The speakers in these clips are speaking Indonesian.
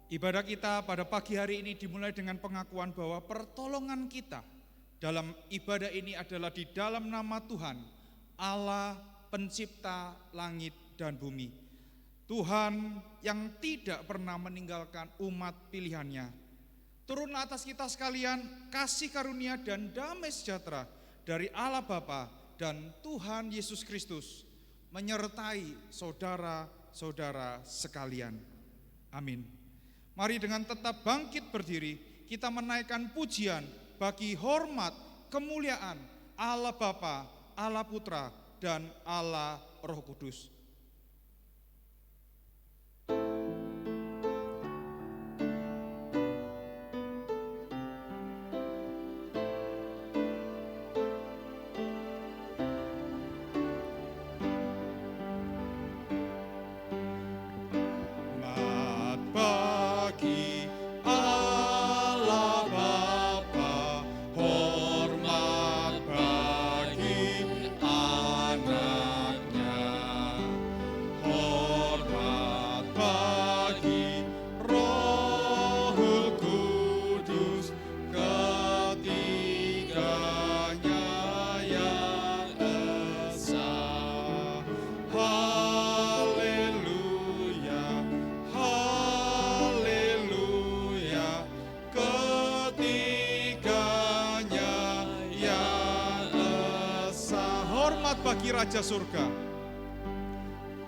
Ibadah kita pada pagi hari ini dimulai dengan pengakuan bahwa pertolongan kita dalam ibadah ini adalah di dalam nama Tuhan, Allah pencipta langit dan bumi. Tuhan yang tidak pernah meninggalkan umat pilihannya. Turun atas kita sekalian kasih karunia dan damai sejahtera dari Allah Bapa dan Tuhan Yesus Kristus menyertai saudara-saudara sekalian. Amin. Mari dengan tetap bangkit berdiri, kita menaikkan pujian bagi hormat, kemuliaan Allah Bapa, Allah Putra, dan Allah Roh Kudus. Bagi Raja Surga,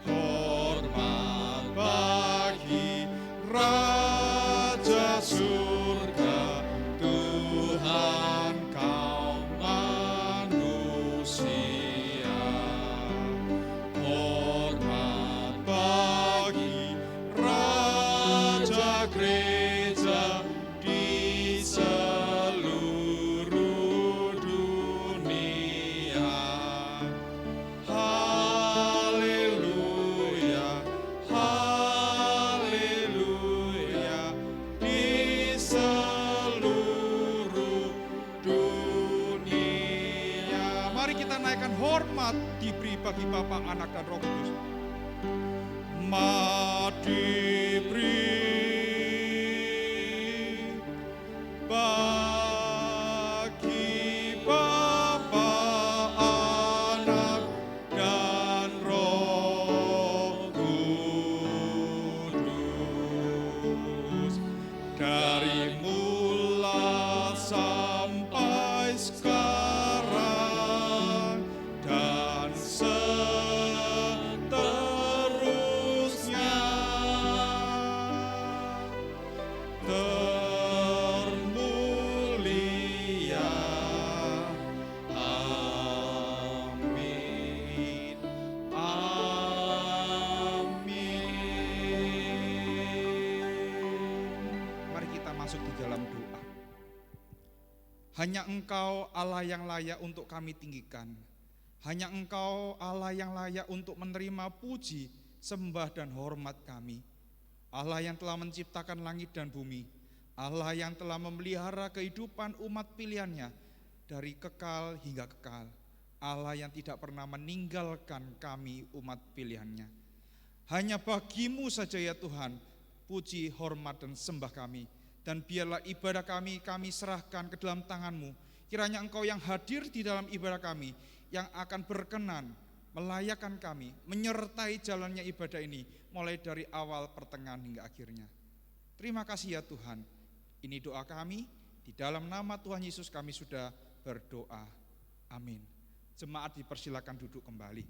hormat bagi Raja Surga, Tuhan kaum manusia. Hormat bagi Raja Gereja di seluruh dunia. Hormat diberi bagi Bapa, Anak, dan Roh Kudus. Diberi bagi Bapa, Anak, dan Roh Kudus. Dari mula sampai sekarang dan seterusnya, termulia. Amin. Amin. Mari kita masuk di dalam doa. Hanya Engkau Allah yang layak untuk kami tinggikan. Hanya Engkau Allah yang layak untuk menerima puji, sembah, dan hormat kami. Allah yang telah menciptakan langit dan bumi. Allah yang telah memelihara kehidupan umat pilihannya dari kekal hingga kekal. Allah yang tidak pernah meninggalkan kami umat pilihannya. Hanya bagi-Mu saja ya Tuhan, puji, hormat, dan sembah kami. Dan biarlah ibadah kami serahkan ke dalam tangan-Mu. Kiranya Engkau yang hadir di dalam ibadah kami, yang akan berkenan melayakkan kami, menyertai jalannya ibadah ini, mulai dari awal, pertengahan, hingga akhirnya. Terima kasih ya Tuhan. Ini doa kami, di dalam nama Tuhan Yesus kami sudah berdoa. Amin. Jemaat dipersilakan duduk kembali.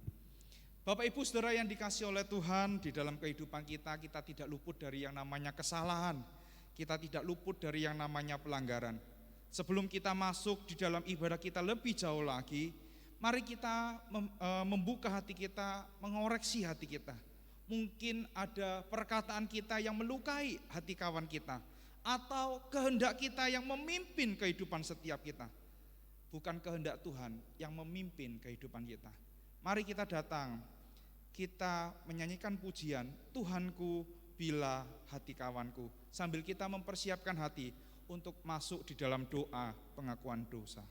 Bapak Ibu Saudara yang dikasihi oleh Tuhan, di dalam kehidupan kita tidak luput dari yang namanya kesalahan. Kita tidak luput dari yang namanya pelanggaran. Sebelum kita masuk di dalam ibadah kita lebih jauh lagi, mari kita membuka hati kita, mengoreksi hati kita. Mungkin ada perkataan kita yang melukai hati kawan kita, atau kehendak kita yang memimpin kehidupan setiap kita. Bukan kehendak Tuhan yang memimpin kehidupan kita. Mari kita datang, kita menyanyikan pujian, Tuhanku bila hati kawanku, sambil kita mempersiapkan hati untuk masuk di dalam doa pengakuan dosa.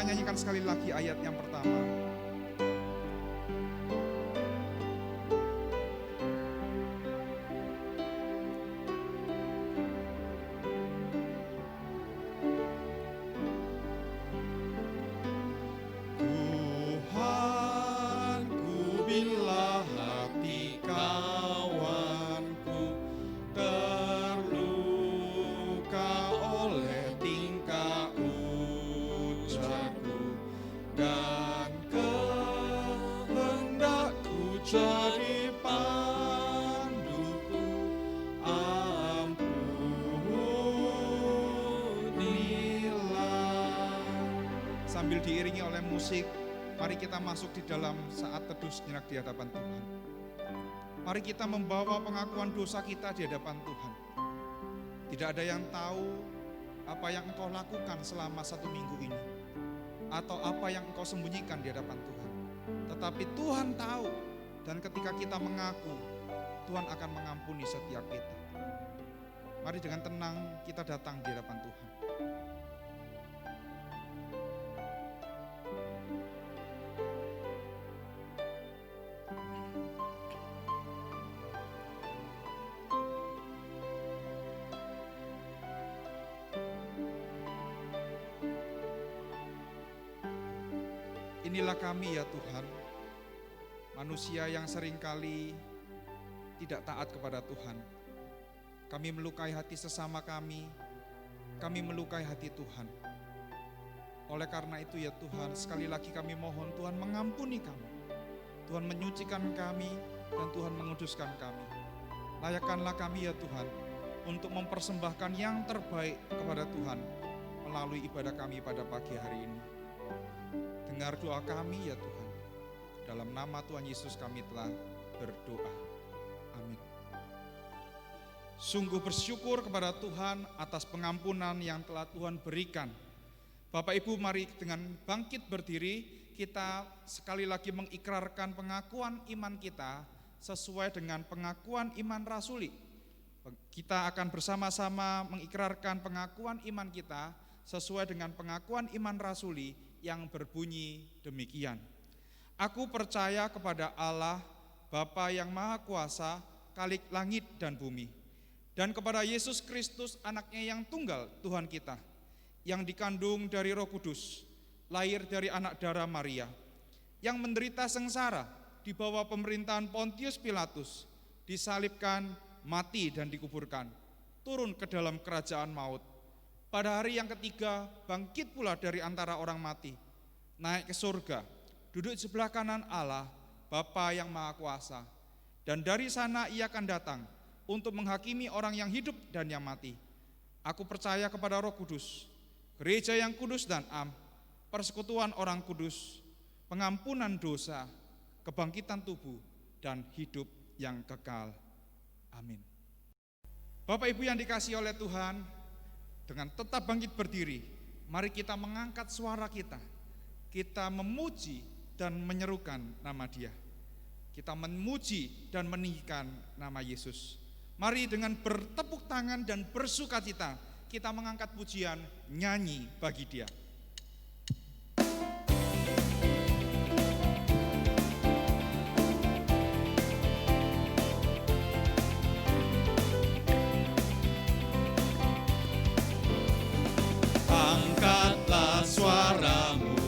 kita nyanyikan sekali lagi ayat yang pertama. Tuhanku, bila hati kawanku terluka oleh tingkah ucapku dan kehendakku jadi panduku, ampunilah. Sambil diiringi oleh musik, mari kita masuk di dalam saat teduh sejenak di hadapan Tuhan. Mari kita membawa pengakuan dosa kita di hadapan Tuhan. Tidak ada yang tahu apa yang engkau lakukan selama 1 minggu ini, atau apa yang engkau sembunyikan di hadapan Tuhan. Tetapi Tuhan tahu, dan ketika kita mengaku, Tuhan akan mengampuni setiap kita. Mari dengan tenang kita datang di hadapan Tuhan. Inilah kami ya Tuhan, manusia yang seringkali tidak taat kepada Tuhan. Kami melukai hati sesama kami melukai hati Tuhan. Oleh karena itu ya Tuhan, sekali lagi kami mohon Tuhan mengampuni kami. Tuhan menyucikan kami dan Tuhan menguduskan kami. Layakkanlah kami ya Tuhan untuk mempersembahkan yang terbaik kepada Tuhan melalui ibadah kami pada pagi hari ini. Dengar doa kami ya Tuhan. Dalam nama Tuhan Yesus kami telah berdoa. Amin. Sungguh bersyukur kepada Tuhan atas pengampunan yang telah Tuhan berikan. Bapak Ibu, mari dengan bangkit berdiri, kita sekali lagi mengikrarkan pengakuan iman kita sesuai dengan pengakuan iman rasuli. Kita akan bersama-sama mengikrarkan pengakuan iman kita sesuai dengan pengakuan iman rasuli yang berbunyi demikian. Aku percaya kepada Allah, Bapa yang Maha Kuasa, Khalik langit dan bumi, dan kepada Yesus Kristus, anaknya yang tunggal, Tuhan kita, yang dikandung dari Roh Kudus, lahir dari anak darah Maria, yang menderita sengsara di bawah pemerintahan Pontius Pilatus, disalibkan, mati dan dikuburkan, turun ke dalam kerajaan maut. Pada hari yang ketiga bangkit pula dari antara orang mati, naik ke surga, duduk di sebelah kanan Allah, Bapa yang Maha Kuasa. Dan dari sana ia akan datang untuk menghakimi orang yang hidup dan yang mati. Aku percaya kepada Roh Kudus, gereja yang kudus dan am, persekutuan orang kudus, pengampunan dosa, kebangkitan tubuh, dan hidup yang kekal. Amin. Bapak Ibu yang dikasihi oleh Tuhan, dengan tetap bangkit berdiri, mari kita mengangkat suara kita. Kita memuji dan menyerukan nama Dia. Kita memuji dan meninggikan nama Yesus. Mari dengan bertepuk tangan dan bersukacita kita mengangkat pujian, nyanyi bagi Dia. Angkatlah suaramu,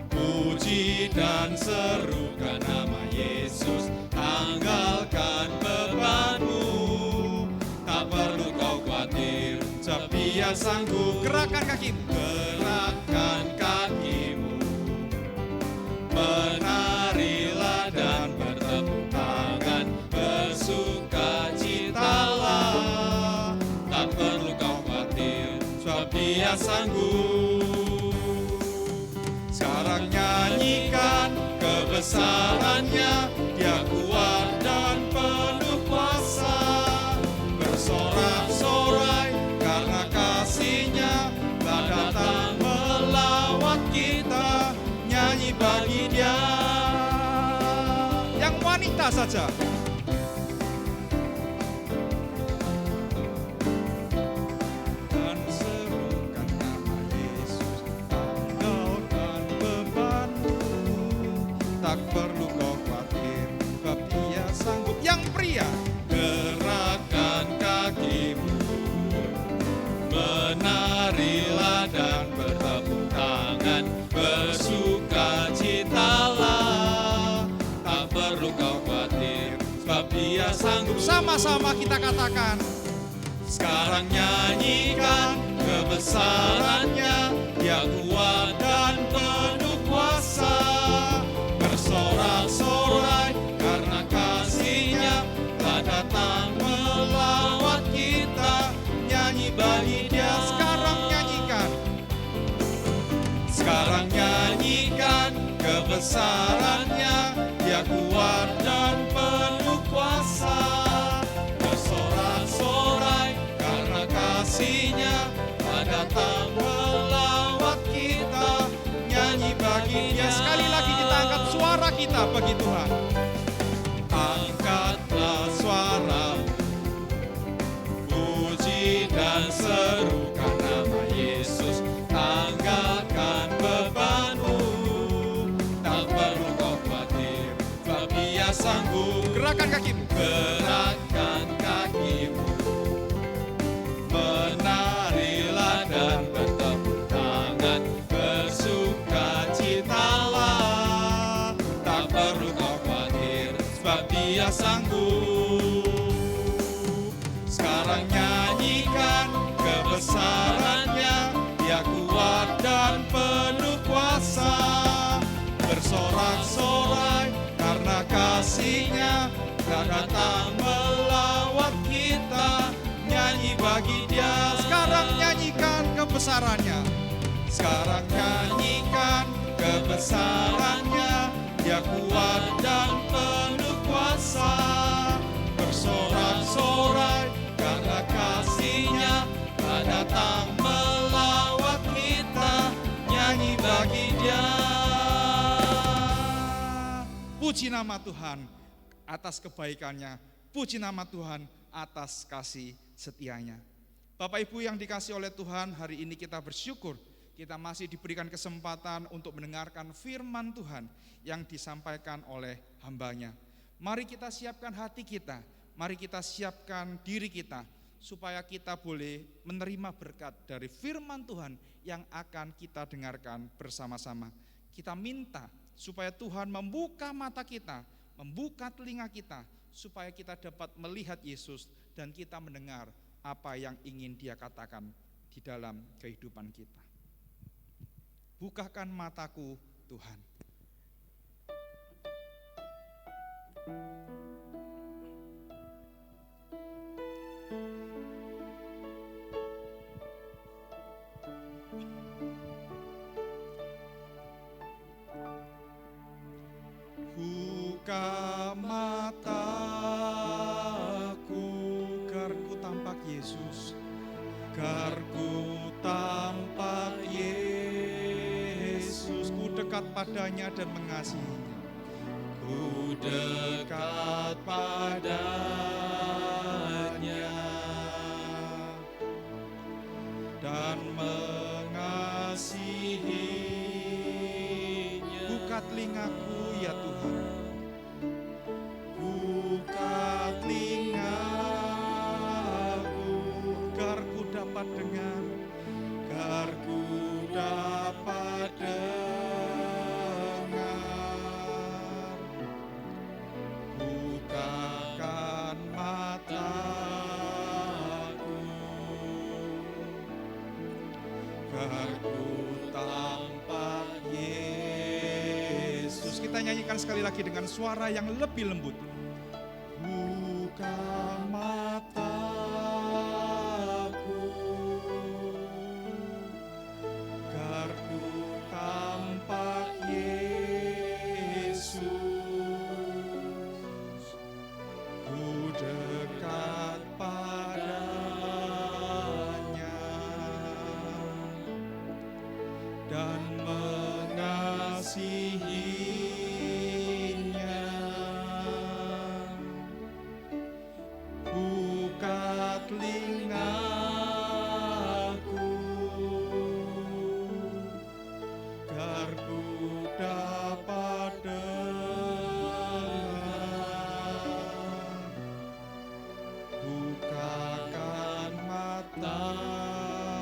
puji dan serukan nama Yesus. Tanggalkan bebanmu, tak perlu kau khawatir, sebab Dia sanggup. Gerakkan kakimu, gerakkan kakimu, menarilah dan bertepuk tangan, bersukacitalah, tak perlu kau khawatir, sebab Dia sanggup. Sekarang nyanyikan kebesarannya, Dia kuat dan penuh kuasa. Bersorak-sorai karena kasih-Nya telah datang melawat kita. Nyanyi bagi Dia. Yang wanita saja. Dan serukan nama Yesus. Menarilah dan bertepuk tangan, bersukacitalah. Tak perlu kau khawatir, sebab Dia sanggup. Sama-sama kita katakan. Sekarang nyanyikan kebesarannya, Dia kuat dan penuh kuasa. Bersorak-sorai karena kasih-Nya telah datang melawat kita. Nyanyi bagi Dia. Sekarang nyanyikan. Sekarang nyanyikan kebesarannya, Dia kuat dan penuh kuasa. Bersorak-sorai karena kasih-Nya telah datang melawat kita. Nyanyi bagi Dia. Sekali lagi kita angkat suara kita bagi Tuhan. Angkatlah suara, puji dan serukan nama Yesus. Tanggalkan bebanmu, tak perlu kau khawatir, sebab Dia sanggup. Gerakan kakimu. Gerakkan kakimu, menarilah dan bertepuk tangan, bersukacitalah. Tak perlu kau khawatir, sebab Dia sanggup. Sekarang nyanyikan kebesarannya, Dia kuat dan penuh kuasa. Bersorak-sorai karena kasih-Nya telah datang melawat kita. Nyanyi bagi Dia. Sekarang nyanyikan kebesarannya. Sekarang nyanyikan kebesarannya, Dia kuat dan penuh kuasa. Bersorak-sorai karena kasih-Nya telah datang melawat kita. Nyanyi bagi Dia. Puji nama Tuhan atas kebaikannya. Puji nama Tuhan atas kasih setianya. Bapak Ibu yang dikasih oleh Tuhan, hari ini kita bersyukur kita masih diberikan kesempatan untuk mendengarkan firman Tuhan yang disampaikan oleh hamba-Nya. Mari kita siapkan hati kita, mari kita siapkan diri kita, supaya kita boleh menerima berkat dari firman Tuhan yang akan kita dengarkan bersama-sama. Kita minta supaya Tuhan membuka mata kita, membuka telinga kita, supaya kita dapat melihat Yesus dan kita mendengar apa yang ingin Dia katakan di dalam kehidupan kita. Bukakan mataku, Tuhan. Buka mataku, karku tampak Yesus, karku tampak Yesus. Ku dekat padanya dan mengasihinya. Ku dekat padanya dan mengasihinya. Buka telingaku ya Tuhan. Buka telingaku, agar ku dapat dengar, agar ku dapat dengar. Bukakan mataku, agar ku tampak Yesus. Kita nyanyikan sekali lagi dengan suara yang lebih lembut. Buka mataku, agar ku tampak Yesus. Ku dekat padanya dan mengasihinya. Buka telingaku, agar ku dapat dengar. Bukakan mataku,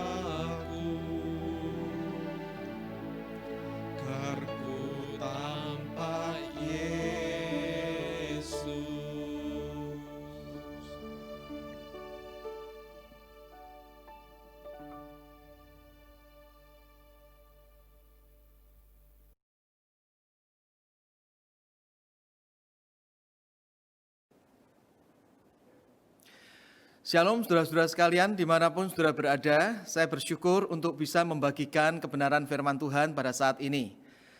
Shalom saudara-saudara sekalian dimanapun saudara berada, saya bersyukur untuk bisa membagikan kebenaran firman Tuhan pada saat ini.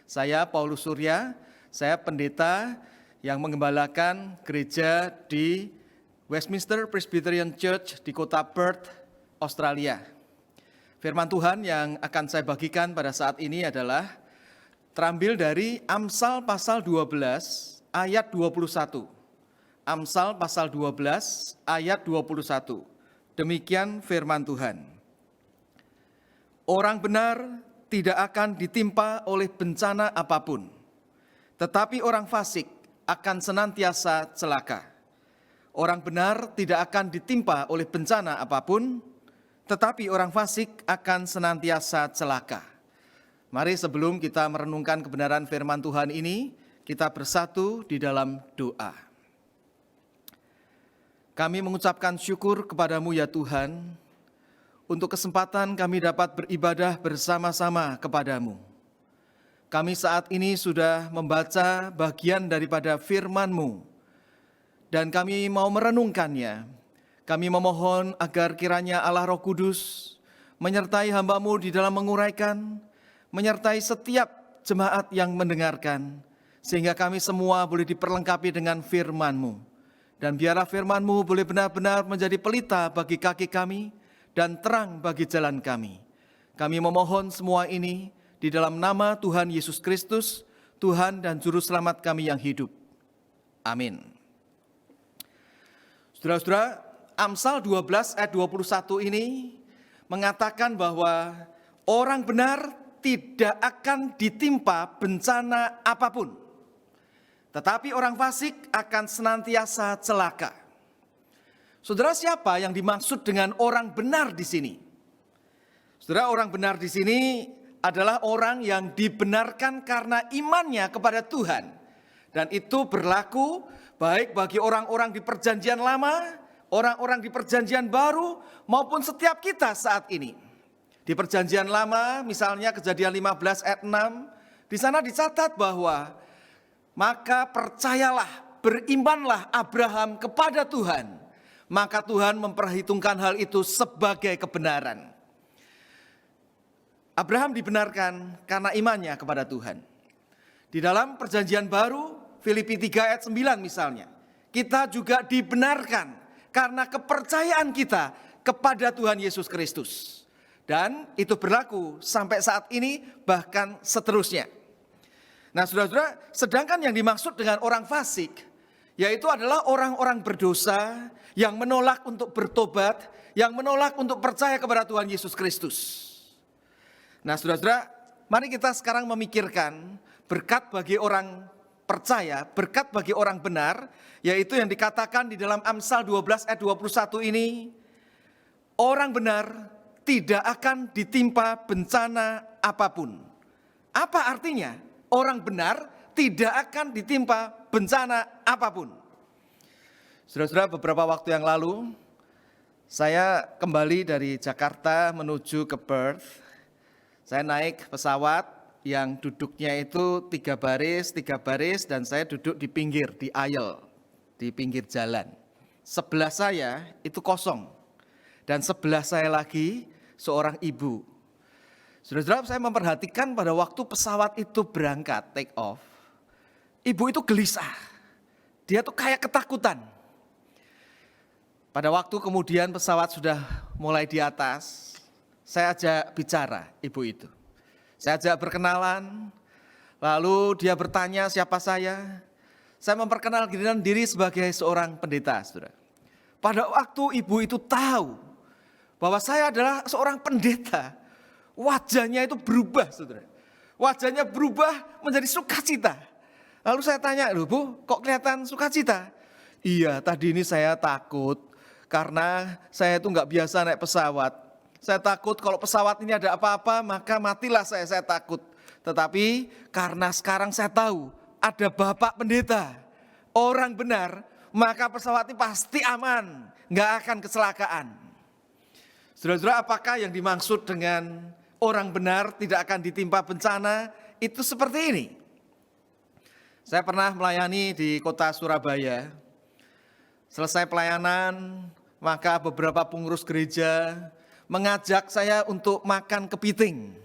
Saya Paulus Surya, saya pendeta yang mengembalakan gereja di Westminster Presbyterian Church di kota Perth, Australia. Firman Tuhan yang akan saya bagikan pada saat ini adalah terambil dari Amsal pasal 12 ayat 21. Amsal pasal 12 ayat 21. Demikian firman Tuhan. Orang benar tidak akan ditimpa oleh bencana apapun, tetapi orang fasik akan senantiasa celaka. Orang benar tidak akan ditimpa oleh bencana apapun, tetapi orang fasik akan senantiasa celaka. Mari sebelum kita merenungkan kebenaran firman Tuhan ini, kita bersatu di dalam doa. Kami mengucapkan syukur kepadamu ya Tuhan, untuk kesempatan kami dapat beribadah bersama-sama kepadamu. Kami saat ini sudah membaca bagian daripada firman-Mu, dan kami mau merenungkannya. Kami memohon agar kiranya Allah Roh Kudus menyertai hamba-Mu di dalam menguraikan, menyertai setiap jemaat yang mendengarkan, sehingga kami semua boleh diperlengkapi dengan firman-Mu. Dan biarlah firman-Mu boleh benar-benar menjadi pelita bagi kaki kami dan terang bagi jalan kami. Kami memohon semua ini di dalam nama Tuhan Yesus Kristus, Tuhan dan Juru Selamat kami yang hidup. Amin. Saudara-saudara, Amsal 12 ayat 21 ini mengatakan bahwa orang benar tidak akan ditimpa bencana apapun, tetapi orang fasik akan senantiasa celaka. Saudara, siapa yang dimaksud dengan orang benar di sini? Saudara, orang benar di sini adalah orang yang dibenarkan karena imannya kepada Tuhan. Dan itu berlaku baik bagi orang-orang di perjanjian lama, orang-orang di perjanjian baru, maupun setiap kita saat ini. Di perjanjian lama, misalnya Kejadian 15 ayat 6, di sana dicatat bahwa maka percayalah, berimanlah Abraham kepada Tuhan, maka Tuhan memperhitungkan hal itu sebagai kebenaran. Abraham dibenarkan karena imannya kepada Tuhan. Di dalam perjanjian baru, Filipi 3 ayat 9 misalnya, kita juga dibenarkan karena kepercayaan kita kepada Tuhan Yesus Kristus. Dan itu berlaku sampai saat ini, bahkan seterusnya. Nah saudara-saudara, sedangkan yang dimaksud dengan orang fasik, yaitu adalah orang-orang berdosa yang menolak untuk bertobat, yang menolak untuk percaya kepada Tuhan Yesus Kristus. Nah saudara-saudara, mari kita sekarang memikirkan berkat bagi orang percaya, berkat bagi orang benar, yaitu yang dikatakan di dalam Amsal 12 ayat 21 ini, orang benar tidak akan ditimpa bencana apapun. Apa artinya? Orang benar tidak akan ditimpa bencana apapun. Saudara-saudara, beberapa waktu yang lalu saya kembali dari Jakarta menuju ke Perth. Saya naik pesawat yang duduknya itu 3 baris dan saya duduk di pinggir, di aisle, di pinggir jalan. Sebelah saya itu kosong dan sebelah saya lagi seorang ibu. Saudara-saudara, saya memperhatikan pada waktu pesawat itu berangkat, take off, ibu itu gelisah. Dia tuh kayak ketakutan. Pada waktu kemudian pesawat sudah mulai di atas, saya ajak bicara ibu itu. Saya ajak berkenalan, lalu dia bertanya siapa saya. Saya memperkenalkan diri sebagai seorang pendeta, saudara. Pada waktu ibu itu tahu bahwa saya adalah seorang pendeta, wajahnya itu berubah, saudara. Wajahnya berubah menjadi sukacita. Lalu saya tanya, loh Bu, kok kelihatan sukacita? Iya, tadi ini saya takut karena saya itu nggak biasa naik pesawat. Saya takut kalau pesawat ini ada apa-apa maka matilah saya takut. Tetapi karena sekarang saya tahu ada Bapak Pendeta, orang benar, maka pesawat ini pasti aman, nggak akan kecelakaan. Saudara-saudara, apakah yang dimaksud dengan orang benar tidak akan ditimpa bencana? Itu seperti ini. Saya pernah melayani di kota Surabaya. Selesai pelayanan, maka beberapa pengurus gereja mengajak saya untuk makan kepiting.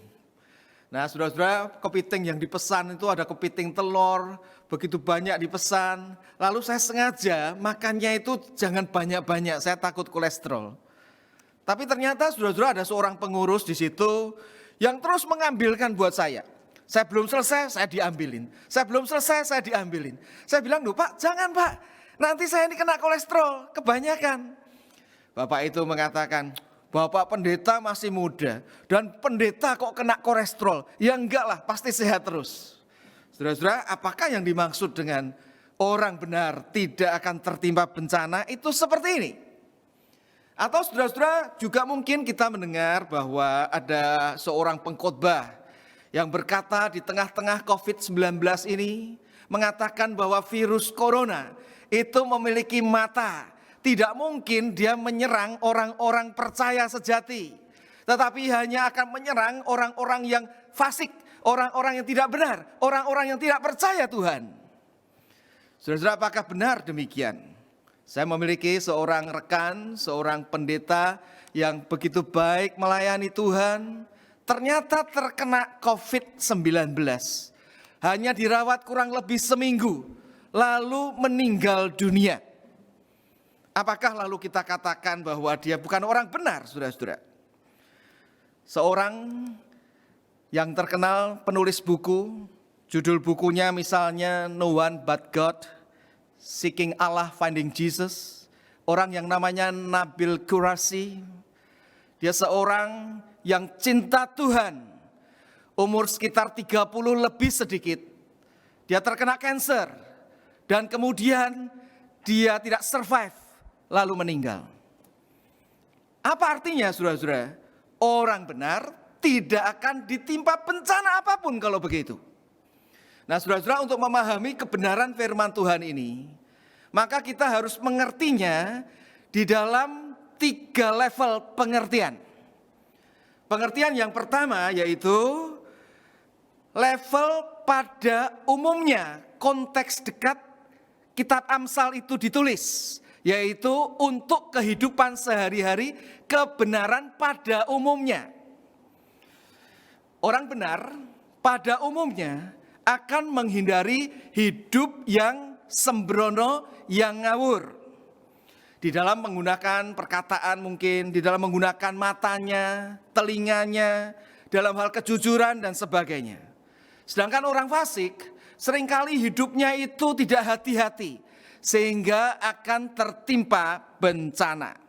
Nah, saudara-saudara, kepiting yang dipesan itu ada kepiting telur, begitu banyak dipesan. Lalu saya sengaja makannya itu jangan banyak-banyak, saya takut kolesterol. Tapi ternyata saudara-saudara ada seorang pengurus di situ yang terus mengambilkan buat saya. Saya belum selesai, saya diambilin. Saya belum selesai, saya diambilin. Saya bilang, "Loh Pak, jangan Pak, nanti saya ini kena kolesterol, kebanyakan." Bapak itu mengatakan, "Bapak pendeta masih muda dan pendeta kok kena kolesterol?" Ya enggak lah, pasti sehat terus. Saudara-saudara, apakah yang dimaksud dengan orang benar tidak akan tertimpa bencana itu seperti ini? Atau saudara-saudara juga mungkin kita mendengar bahwa ada seorang pengkhotbah yang berkata di tengah-tengah COVID-19 ini mengatakan bahwa virus corona itu memiliki mata. Tidak mungkin dia menyerang orang-orang percaya sejati, tetapi hanya akan menyerang orang-orang yang fasik, orang-orang yang tidak benar, orang-orang yang tidak percaya Tuhan. Saudara-saudara, apakah benar demikian? Saya memiliki seorang rekan, seorang pendeta yang begitu baik melayani Tuhan, ternyata terkena COVID-19. Hanya dirawat kurang lebih seminggu, lalu meninggal dunia. Apakah lalu kita katakan bahwa dia bukan orang benar, saudara-saudara? Seorang yang terkenal penulis buku, judul bukunya misalnya No One But God, Seeking Allah, Finding Jesus. Orang yang namanya Nabil Qureshi, dia seorang yang cinta Tuhan, umur sekitar 30 lebih sedikit. Dia terkena kanker dan kemudian dia tidak survive, lalu meninggal. Apa artinya saudara-saudara? Orang benar tidak akan ditimpa bencana apapun kalau begitu. Nah saudara-saudara, untuk memahami kebenaran firman Tuhan ini, maka kita harus mengertinya di dalam 3 level pengertian. Pengertian yang pertama yaitu level pada umumnya, konteks dekat kitab Amsal itu ditulis, yaitu untuk kehidupan sehari-hari, kebenaran pada umumnya. Orang benar pada umumnya akan menghindari hidup yang sembrono, yang ngawur. Di dalam menggunakan perkataan mungkin, di dalam menggunakan matanya, telinganya, dalam hal kejujuran dan sebagainya. Sedangkan orang fasik seringkali hidupnya itu tidak hati-hati, sehingga akan tertimpa bencana.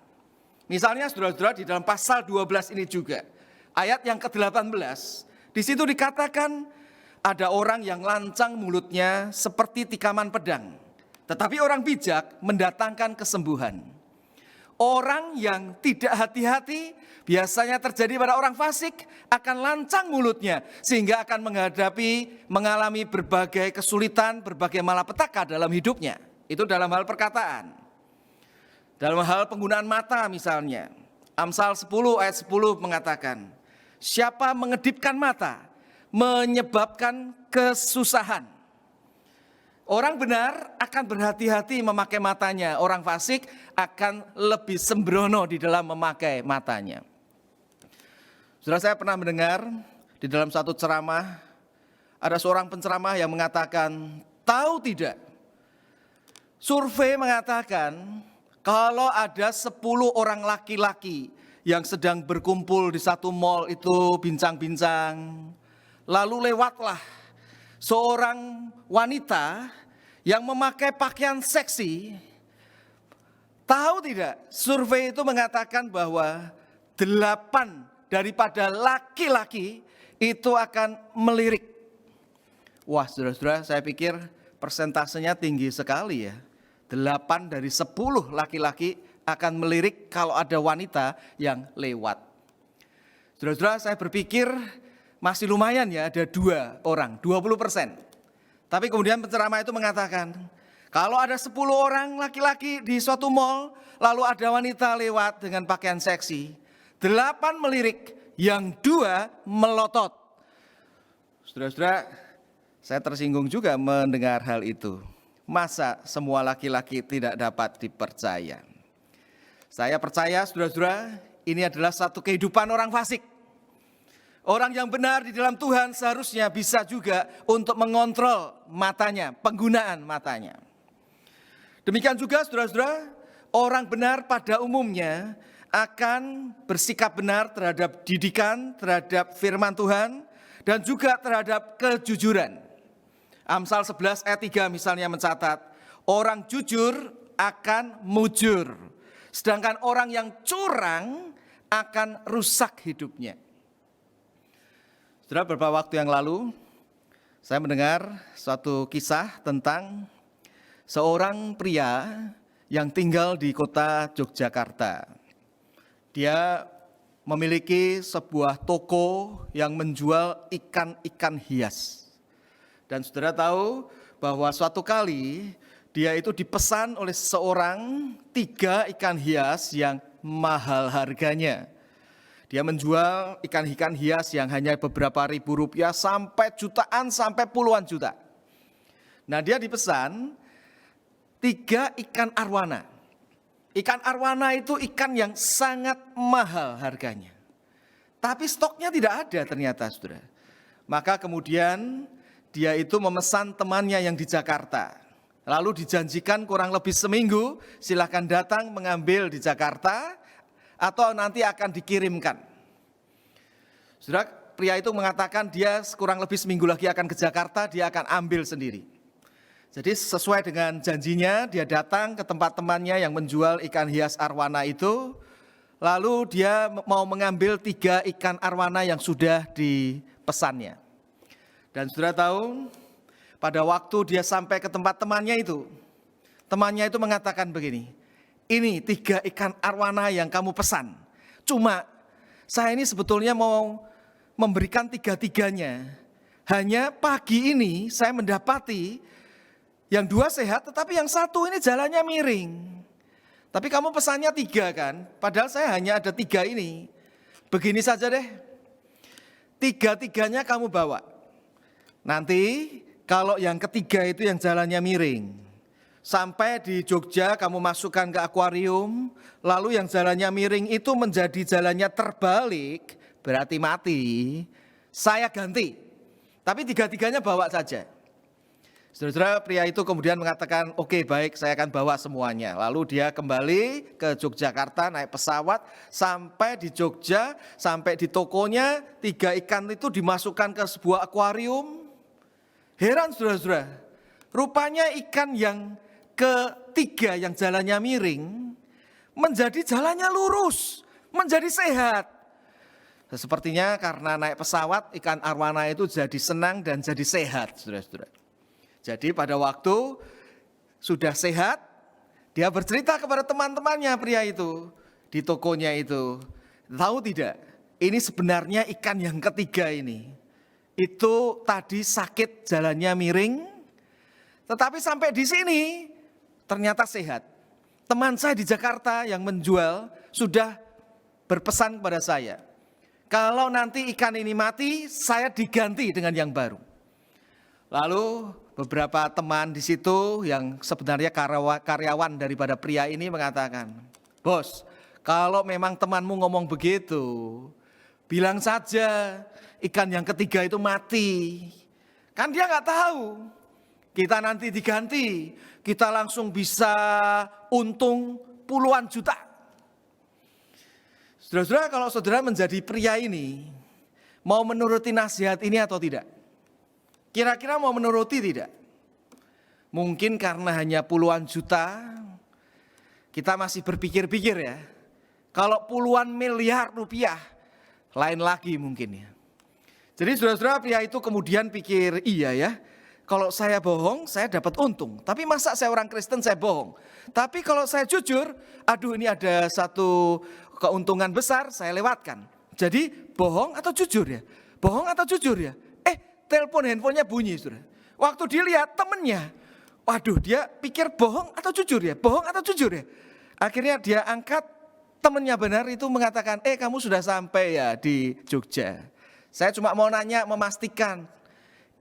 Misalnya saudara-saudara, di dalam pasal 12 ini juga, ayat yang ke-18, di situ dikatakan ada orang yang lancang mulutnya seperti tikaman pedang, tetapi orang bijak mendatangkan kesembuhan. Orang yang tidak hati-hati biasanya terjadi pada orang fasik, akan lancang mulutnya sehingga akan mengalami berbagai kesulitan, berbagai malapetaka dalam hidupnya. Itu dalam hal perkataan. Dalam hal penggunaan mata misalnya, Amsal 10 ayat 10 mengatakan, siapa mengedipkan mata menyebabkan kesusahan. Orang benar akan berhati-hati memakai matanya, orang fasik akan lebih sembrono di dalam memakai matanya. Saudara, saya pernah mendengar di dalam satu ceramah, ada seorang penceramah yang mengatakan, tahu tidak, survei mengatakan kalau ada 10 orang laki-laki yang sedang berkumpul di satu mall itu bincang-bincang, lalu lewatlah seorang wanita yang memakai pakaian seksi. Tahu tidak, survei itu mengatakan bahwa 8 daripada laki-laki itu akan melirik. Wah saudara-saudara, saya pikir persentasenya tinggi sekali ya. 8 dari 10 laki-laki akan melirik kalau ada wanita yang lewat. Saudara-saudara, saya berpikir masih lumayan ya, ada 2 orang, 20%. Tapi kemudian penceramah itu mengatakan, kalau ada 10 orang laki-laki di suatu mall, lalu ada wanita lewat dengan pakaian seksi, 8 melirik, yang 2 melotot. Saudara-saudara, saya tersinggung juga mendengar hal itu. Masa semua laki-laki tidak dapat dipercaya? Saya percaya saudara-saudara, ini adalah satu kehidupan orang fasik. Orang yang benar di dalam Tuhan seharusnya bisa juga untuk mengontrol matanya, penggunaan matanya. Demikian juga saudara-saudara, orang benar pada umumnya akan bersikap benar terhadap didikan, terhadap firman Tuhan, dan juga terhadap kejujuran. Amsal 11 ayat 3 misalnya mencatat, orang jujur akan mujur, sedangkan orang yang curang akan rusak hidupnya. Saudara, beberapa waktu yang lalu saya mendengar suatu kisah tentang seorang pria yang tinggal di kota Yogyakarta. Dia memiliki sebuah toko yang menjual ikan-ikan hias. Dan saudara tahu bahwa suatu kali dia itu dipesan oleh seseorang 3 ikan hias yang mahal harganya. Dia menjual ikan-ikan hias yang hanya beberapa ribu rupiah sampai jutaan, sampai puluhan juta. Nah, dia dipesan 3 ikan arwana. Ikan arwana itu ikan yang sangat mahal harganya. Tapi stoknya tidak ada ternyata, saudara. Maka kemudian dia itu memesan temannya yang di Jakarta. Lalu dijanjikan kurang lebih seminggu, silakan datang mengambil di Jakarta atau nanti akan dikirimkan. Saudara, pria itu mengatakan dia kurang lebih seminggu lagi akan ke Jakarta, dia akan ambil sendiri. Jadi sesuai dengan janjinya, dia datang ke tempat temannya yang menjual ikan hias arwana itu. Lalu dia mau mengambil 3 ikan arwana yang sudah dipesannya. Dan saudara tahu, pada waktu dia sampai ke tempat temannya itu mengatakan begini, ini 3 ikan arwana yang kamu pesan. Cuma saya ini sebetulnya mau memberikan 3-tiganya. Hanya pagi ini saya mendapati yang 2 sehat, tetapi yang 1 ini jalannya miring. Tapi kamu pesannya 3 kan, padahal saya hanya ada 3 ini. Begini saja deh, 3-tiganya kamu bawa. Nanti kalau yang ketiga itu yang jalannya miring, sampai di Jogja kamu masukkan ke akuarium, lalu yang jalannya miring itu menjadi jalannya terbalik, berarti mati, saya ganti. Tapi 3-tiganya bawa saja. Saudara-saudara, pria itu kemudian mengatakan, oke, baik, saya akan bawa semuanya. Lalu dia kembali ke Yogyakarta, naik pesawat, sampai di Jogja, sampai di tokonya, 3 ikan itu dimasukkan ke sebuah akuarium. Heran saudara-saudara, rupanya ikan yang ketiga yang jalannya miring, menjadi jalannya lurus, menjadi sehat. Sepertinya karena naik pesawat, ikan arwana itu jadi senang dan jadi sehat, saudara-saudara. Jadi pada waktu sudah sehat, dia bercerita kepada teman-temannya pria itu di tokonya itu. Tahu tidak, ini sebenarnya ikan yang ketiga ini. Itu tadi sakit jalannya miring, tetapi sampai di sini ternyata sehat. Teman saya di Jakarta yang menjual sudah berpesan kepada saya, kalau nanti ikan ini mati, saya diganti dengan yang baru. Lalu beberapa teman di situ yang sebenarnya karyawan daripada pria ini mengatakan, bos, kalau memang temanmu ngomong begitu, bilang saja ikan yang ketiga itu mati. Kan dia nggak tahu, kita nanti diganti, kita langsung bisa untung puluhan juta. Saudara-saudara, kalau saudara menjadi pria ini, mau menuruti nasihat ini atau tidak? Kira-kira mau menuruti tidak? Mungkin karena hanya puluhan juta, kita masih berpikir-pikir ya. Kalau puluhan miliar rupiah, lain lagi mungkin ya. Jadi saudara-saudara, pria itu kemudian pikir, iya ya, kalau saya bohong, saya dapat untung. Tapi masa saya orang Kristen, saya bohong. Tapi kalau saya jujur, aduh ini ada satu keuntungan besar, saya lewatkan. Jadi bohong atau jujur ya? Bohong atau jujur ya? Telepon handphonenya bunyi, saudara. Waktu dilihat temennya, waduh, dia pikir bohong atau jujur ya? Bohong atau jujur ya? Akhirnya dia angkat, temennya benar itu mengatakan, kamu sudah sampai ya di Jogja. Saya cuma mau nanya, memastikan,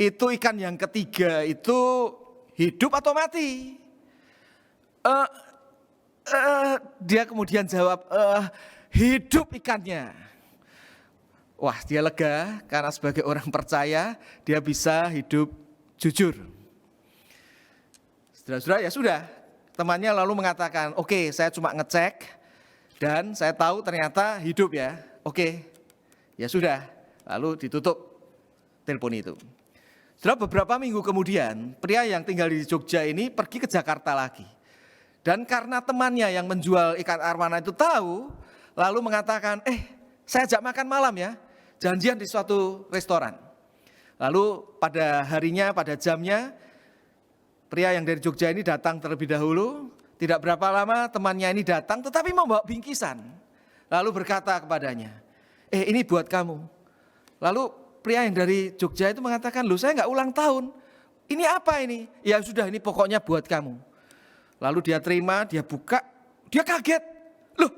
itu ikan yang ketiga itu hidup atau mati? Dia kemudian jawab, hidup ikannya. Wah, dia lega karena sebagai orang percaya dia bisa hidup jujur. Saudara-saudara, ya sudah. Temannya lalu mengatakan, oke, saya cuma ngecek dan saya tahu ternyata hidup ya. Oke, ya sudah. Lalu ditutup telepon itu. Setelah beberapa minggu kemudian, pria yang tinggal di Jogja ini pergi ke Jakarta lagi. Dan karena temannya yang menjual ikan arwana itu tahu, lalu mengatakan, saya ajak makan malam ya, janjian di suatu restoran. Lalu pada harinya, pada jamnya, pria yang dari Jogja ini datang terlebih dahulu. Tidak berapa lama temannya ini datang, tetapi membawa bingkisan. Lalu berkata kepadanya, ini buat kamu. Lalu pria yang dari Jogja itu mengatakan, loh saya nggak ulang tahun. Ini apa ini? Ya sudah, ini pokoknya buat kamu. Lalu dia terima, dia buka, dia kaget. Loh,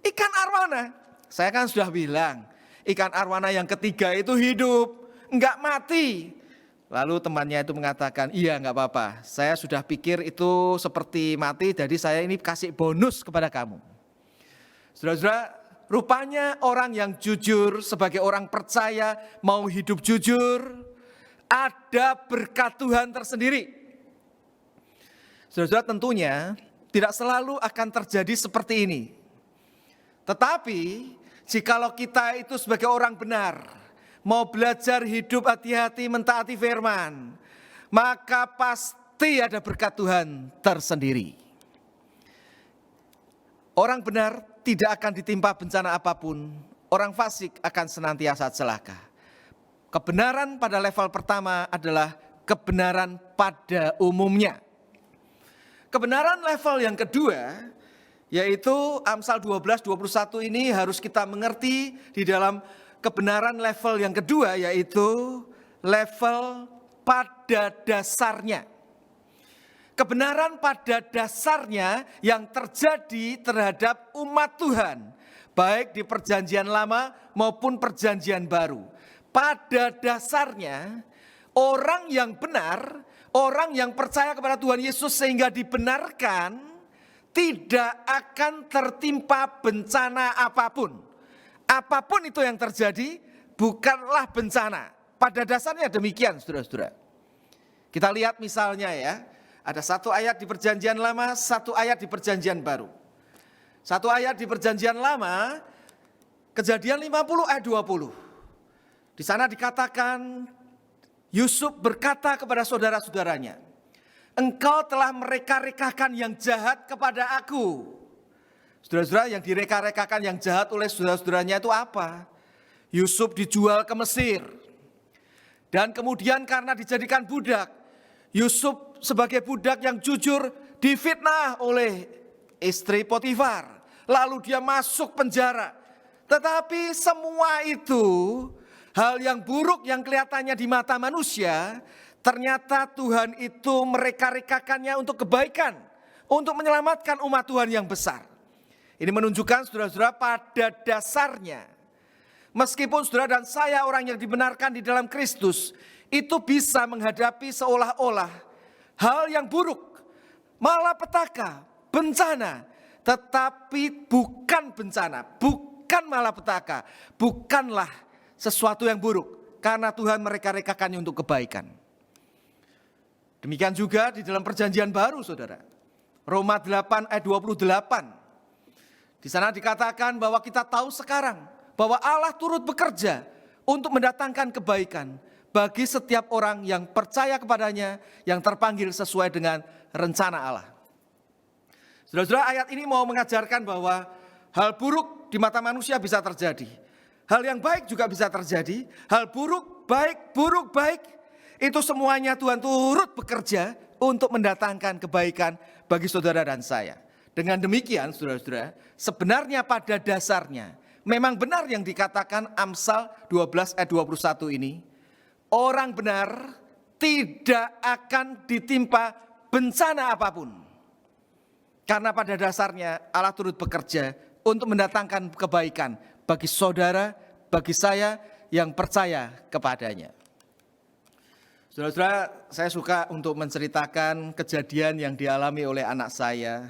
ikan arwana. Saya kan sudah bilang, ikan arwana yang ketiga itu hidup, enggak mati. Lalu temannya itu mengatakan, iya enggak apa-apa. Saya sudah pikir itu seperti mati, jadi saya ini kasih bonus kepada kamu. Saudara-saudara, rupanya orang yang jujur sebagai orang percaya mau hidup jujur, ada berkat Tuhan tersendiri. Saudara-saudara, tentunya tidak selalu akan terjadi seperti ini. Tetapi jikalau kita itu sebagai orang benar, mau belajar hidup hati-hati mentaati firman, maka pasti ada berkat Tuhan tersendiri. Orang benar tidak akan ditimpa bencana apapun, orang fasik akan senantiasa celaka. Kebenaran pada level pertama adalah kebenaran pada umumnya. Kebenaran level yang kedua, yaitu Amsal 12:21 ini harus kita mengerti di dalam kebenaran level yang kedua, yaitu level pada dasarnya. Kebenaran pada dasarnya yang terjadi terhadap umat Tuhan, baik di perjanjian lama maupun perjanjian baru. Pada dasarnya, orang yang benar, orang yang percaya kepada Tuhan Yesus sehingga dibenarkan, tidak akan tertimpa bencana apapun. Apapun itu yang terjadi, bukanlah bencana. Pada dasarnya demikian, saudara-saudara. Kita lihat misalnya ya, ada satu ayat di perjanjian lama, satu ayat di perjanjian baru. Satu ayat di perjanjian lama, Kejadian 50 ayat 20. Di sana dikatakan, Yusuf berkata kepada saudara-saudaranya, engkau telah mereka-rekakan yang jahat kepada aku. Saudara-saudara, yang direka-rekakan yang jahat oleh saudara-saudaranya itu apa? Yusuf dijual ke Mesir. Dan kemudian karena dijadikan budak, Yusuf sebagai budak yang jujur difitnah oleh istri Potifar. Lalu dia masuk penjara. Tetapi semua itu hal yang buruk yang kelihatannya di mata manusia, ternyata Tuhan itu mereka-rekakannya untuk kebaikan, untuk menyelamatkan umat Tuhan yang besar. Ini menunjukkan saudara-saudara pada dasarnya, meskipun saudara dan saya orang yang dibenarkan di dalam Kristus, itu bisa menghadapi seolah-olah hal yang buruk, malapetaka, bencana, tetapi bukan bencana, bukan malapetaka, bukanlah sesuatu yang buruk, karena Tuhan mereka-rekakannya untuk kebaikan. Demikian juga di dalam perjanjian baru, saudara. Roma 8 ayat 28. Di sana dikatakan bahwa kita tahu sekarang bahwa Allah turut bekerja untuk mendatangkan kebaikan bagi setiap orang yang percaya kepadanya, yang terpanggil sesuai dengan rencana Allah. Saudara-saudara, ayat ini mau mengajarkan bahwa hal buruk di mata manusia bisa terjadi. Hal yang baik juga bisa terjadi. Hal buruk, baik, itu semuanya Tuhan turut bekerja untuk mendatangkan kebaikan bagi saudara dan saya. Dengan demikian, saudara-saudara, sebenarnya pada dasarnya, memang benar yang dikatakan Amsal 12 ayat 21 ini. Orang benar tidak akan ditimpa bencana apapun. Karena pada dasarnya Allah turut bekerja untuk mendatangkan kebaikan bagi saudara, bagi saya yang percaya kepadanya. Saudara-saudara, saya suka untuk menceritakan kejadian yang dialami oleh anak saya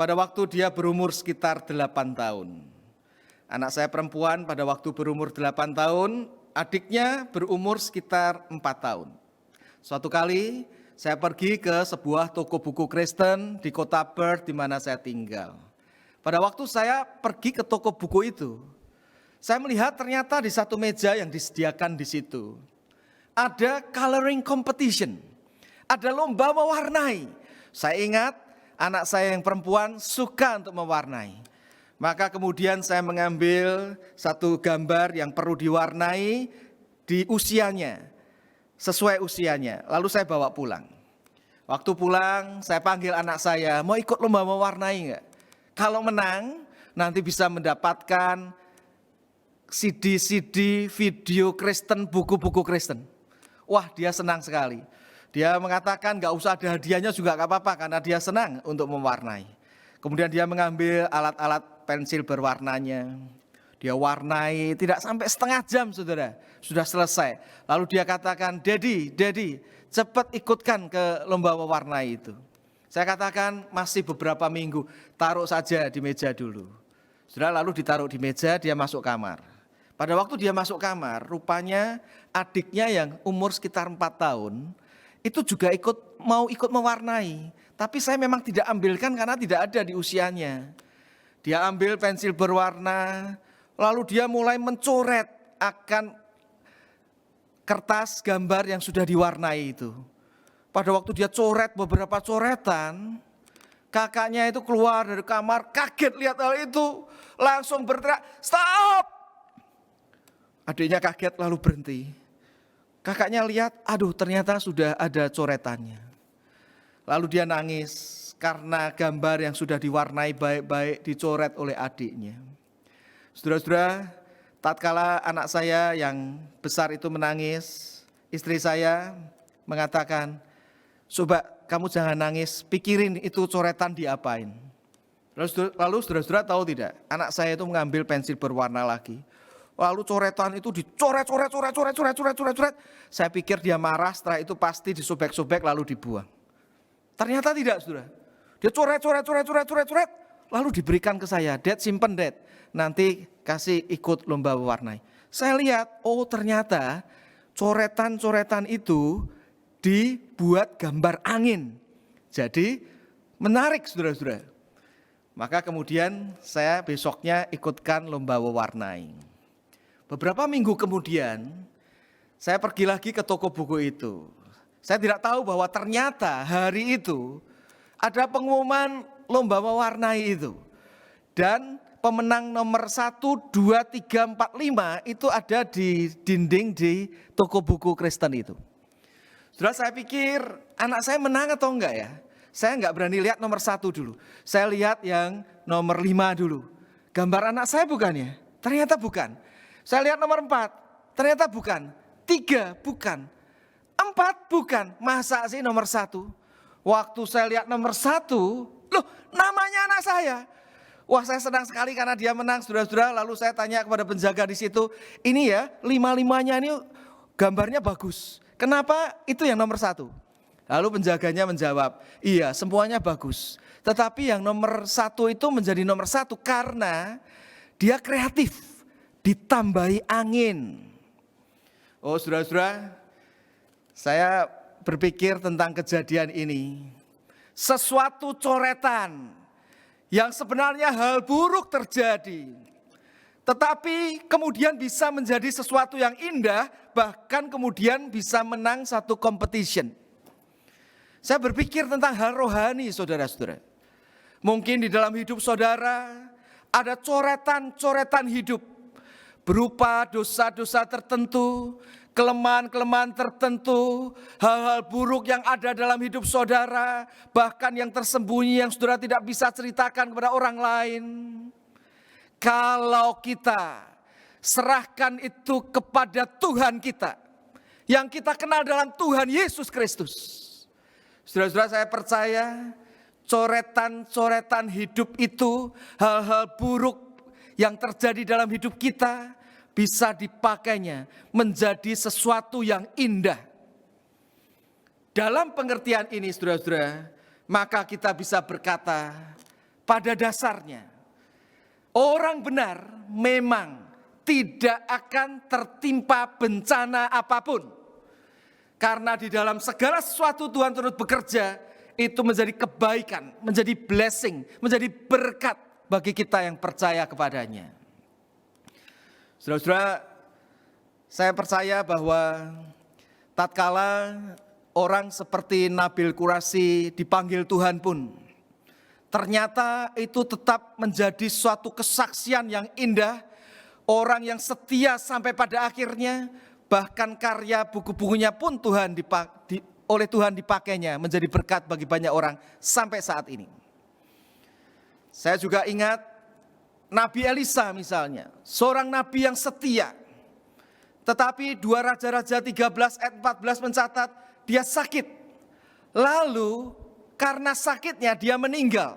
pada waktu dia berumur sekitar 8 tahun. Anak saya perempuan pada waktu berumur 8 tahun, adiknya berumur sekitar 4 tahun. Suatu kali saya pergi ke sebuah toko buku Kristen di kota Perth di mana saya tinggal. Pada waktu saya pergi ke toko buku itu, saya melihat ternyata di satu meja yang disediakan di situ ada coloring competition, ada lomba mewarnai. Saya ingat anak saya yang perempuan suka untuk mewarnai. Maka kemudian saya mengambil satu gambar yang perlu diwarnai di usianya, sesuai usianya. Lalu saya bawa pulang. Waktu pulang saya panggil anak saya, mau ikut lomba mewarnai enggak? Kalau menang nanti bisa mendapatkan CD-CD, video Kristen, buku-buku Kristen. Wah, dia senang sekali. Dia mengatakan enggak usah ada hadiahnya juga enggak apa-apa karena dia senang untuk mewarnai. Kemudian dia mengambil alat-alat pensil berwarnanya. Dia warnai tidak sampai setengah jam, saudara. Sudah selesai. Lalu dia katakan, Daddy, cepat ikutkan ke lomba mewarnai itu. Saya katakan masih beberapa minggu, taruh saja di meja dulu. Saudara, lalu ditaruh di meja, dia masuk kamar. Pada waktu dia masuk kamar, rupanya adiknya yang umur sekitar 4 tahun, itu juga mau ikut mewarnai. Tapi saya memang tidak ambilkan karena tidak ada di usianya. Dia ambil pensil berwarna, lalu dia mulai mencoret akan kertas gambar yang sudah diwarnai itu. Pada waktu dia coret beberapa coretan, kakaknya itu keluar dari kamar, kaget lihat hal itu, langsung berteriak, "Stop!" Adiknya kaget lalu berhenti. Kakaknya lihat, aduh ternyata sudah ada coretannya. Lalu dia nangis karena gambar yang sudah diwarnai baik-baik dicoret oleh adiknya. Saudara-saudara, tatkala anak saya yang besar itu menangis, istri saya mengatakan, "Coba kamu jangan nangis, pikirin itu coretan diapain." Lalu saudara-saudara tahu tidak, anak saya itu mengambil pensil berwarna lagi. Lalu coretan itu dicoret. Saya pikir dia marah, setelah itu pasti disobek-sobek lalu dibuang. Ternyata tidak, saudara. Dia coret, lalu diberikan ke saya. Dad, simpen Dad, nanti kasih ikut lomba mewarnai. Saya lihat, oh ternyata coretan-coretan itu dibuat gambar angin. Jadi menarik, saudara-saudara. Maka kemudian saya besoknya ikutkan lomba mewarnai. Beberapa minggu kemudian, saya pergi lagi ke toko buku itu. Saya tidak tahu bahwa ternyata hari itu ada pengumuman lomba mewarnai itu. Dan pemenang nomor 1, 2, 3, 4, 5 itu ada di dinding di toko buku Kristen itu. Saudara, saya pikir anak saya menang atau enggak ya? Saya enggak berani lihat nomor 1 dulu. Saya lihat yang nomor 5 dulu. Gambar anak saya bukan ya? Ternyata bukan. Saya lihat nomor 4, ternyata bukan. 3 bukan. 4 bukan. Masa sih nomor 1? Waktu saya lihat nomor 1, loh namanya anak saya. Wah, saya senang sekali karena dia menang, saudara-saudara. Lalu saya tanya kepada penjaga di situ, ini ya 5-5-nya ini gambarnya bagus. Kenapa itu yang nomor 1? Lalu penjaganya menjawab, iya semuanya bagus. Tetapi yang nomor 1 itu menjadi nomor 1 karena dia kreatif, ditambahi angin. Oh saudara-saudara, saya berpikir tentang kejadian ini. Sesuatu coretan yang sebenarnya hal buruk terjadi, tetapi kemudian bisa menjadi sesuatu yang indah, bahkan kemudian bisa menang satu competition. Saya berpikir tentang hal rohani, saudara-saudara. Mungkin di dalam hidup saudara ada coretan-coretan hidup berupa dosa-dosa tertentu, kelemahan-kelemahan tertentu, hal-hal buruk yang ada dalam hidup saudara, bahkan yang tersembunyi yang saudara tidak bisa ceritakan kepada orang lain. Kalau kita serahkan itu kepada Tuhan kita, yang kita kenal dalam Tuhan Yesus Kristus. Saudara-saudara, saya percaya coretan-coretan hidup itu, hal-hal buruk yang terjadi dalam hidup kita, bisa dipakainya menjadi sesuatu yang indah. Dalam pengertian ini saudara-saudara, maka kita bisa berkata, pada dasarnya orang benar memang tidak akan tertimpa bencana apapun. Karena di dalam segala sesuatu Tuhan turut bekerja, itu menjadi kebaikan, menjadi blessing, menjadi berkat bagi kita yang percaya kepadanya. Saudara-saudara, saya percaya bahwa tatkala orang seperti Nabil Quraisy dipanggil Tuhan pun, ternyata itu tetap menjadi suatu kesaksian yang indah, orang yang setia sampai pada akhirnya, bahkan karya buku-bukunya pun oleh Tuhan dipakainya menjadi berkat bagi banyak orang sampai saat ini. Saya juga ingat Nabi Elisa misalnya, seorang nabi yang setia. Tetapi 2 Raja-Raja 13 ayat 14 mencatat dia sakit. Lalu karena sakitnya dia meninggal.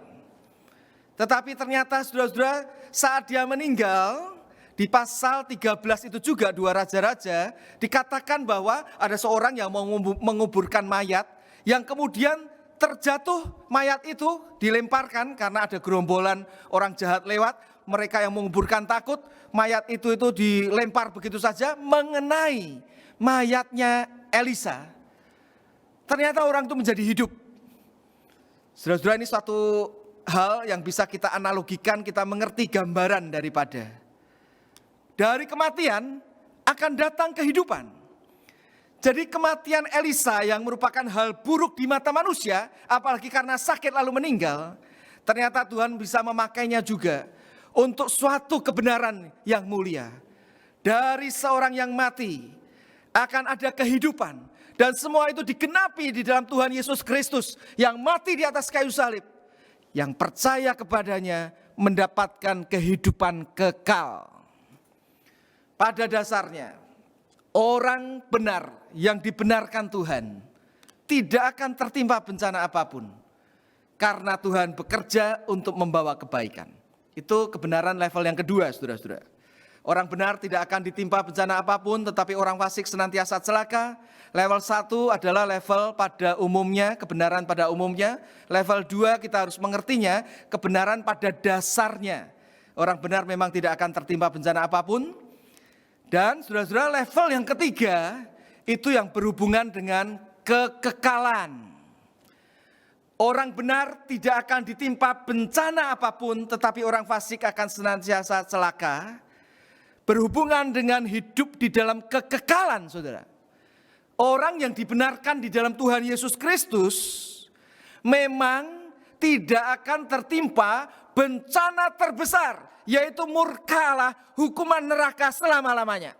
Tetapi ternyata saudara-saudara saat dia meninggal, di pasal 13 itu juga 2 Raja-Raja dikatakan bahwa ada seorang yang mau menguburkan mayat yang kemudian terjatuh, mayat itu dilemparkan karena ada gerombolan orang jahat lewat, mereka yang menguburkan takut, mayat itu dilempar begitu saja mengenai mayatnya Elisa. Ternyata orang itu menjadi hidup. Saudara-saudara, ini suatu hal yang bisa kita analogikan, kita mengerti gambaran daripada dari kematian akan datang kehidupan. Jadi kematian Elisa yang merupakan hal buruk di mata manusia, apalagi karena sakit lalu meninggal, ternyata Tuhan bisa memakainya juga untuk suatu kebenaran yang mulia. Dari seorang yang mati akan ada kehidupan, dan semua itu digenapi di dalam Tuhan Yesus Kristus yang mati di atas kayu salib. Yang percaya kepadanya mendapatkan kehidupan kekal. Pada dasarnya, orang benar yang dibenarkan Tuhan tidak akan tertimpa bencana apapun. Karena Tuhan bekerja untuk membawa kebaikan. Itu kebenaran level yang kedua, saudara-saudara. Orang benar tidak akan ditimpa bencana apapun, tetapi orang fasik senantiasa celaka. Level 1 adalah level pada umumnya, kebenaran pada umumnya. Level 2 kita harus mengertinya, kebenaran pada dasarnya. Orang benar memang tidak akan tertimpa bencana apapun. Dan saudara-saudara, level yang ketiga itu yang berhubungan dengan kekekalan. Orang benar tidak akan ditimpa bencana apapun, tetapi orang fasik akan senantiasa celaka. Berhubungan dengan hidup di dalam kekekalan, saudara. Orang yang dibenarkan di dalam Tuhan Yesus Kristus memang tidak akan tertimpa bencana terbesar, yaitu murka Allah, hukuman neraka selama-lamanya.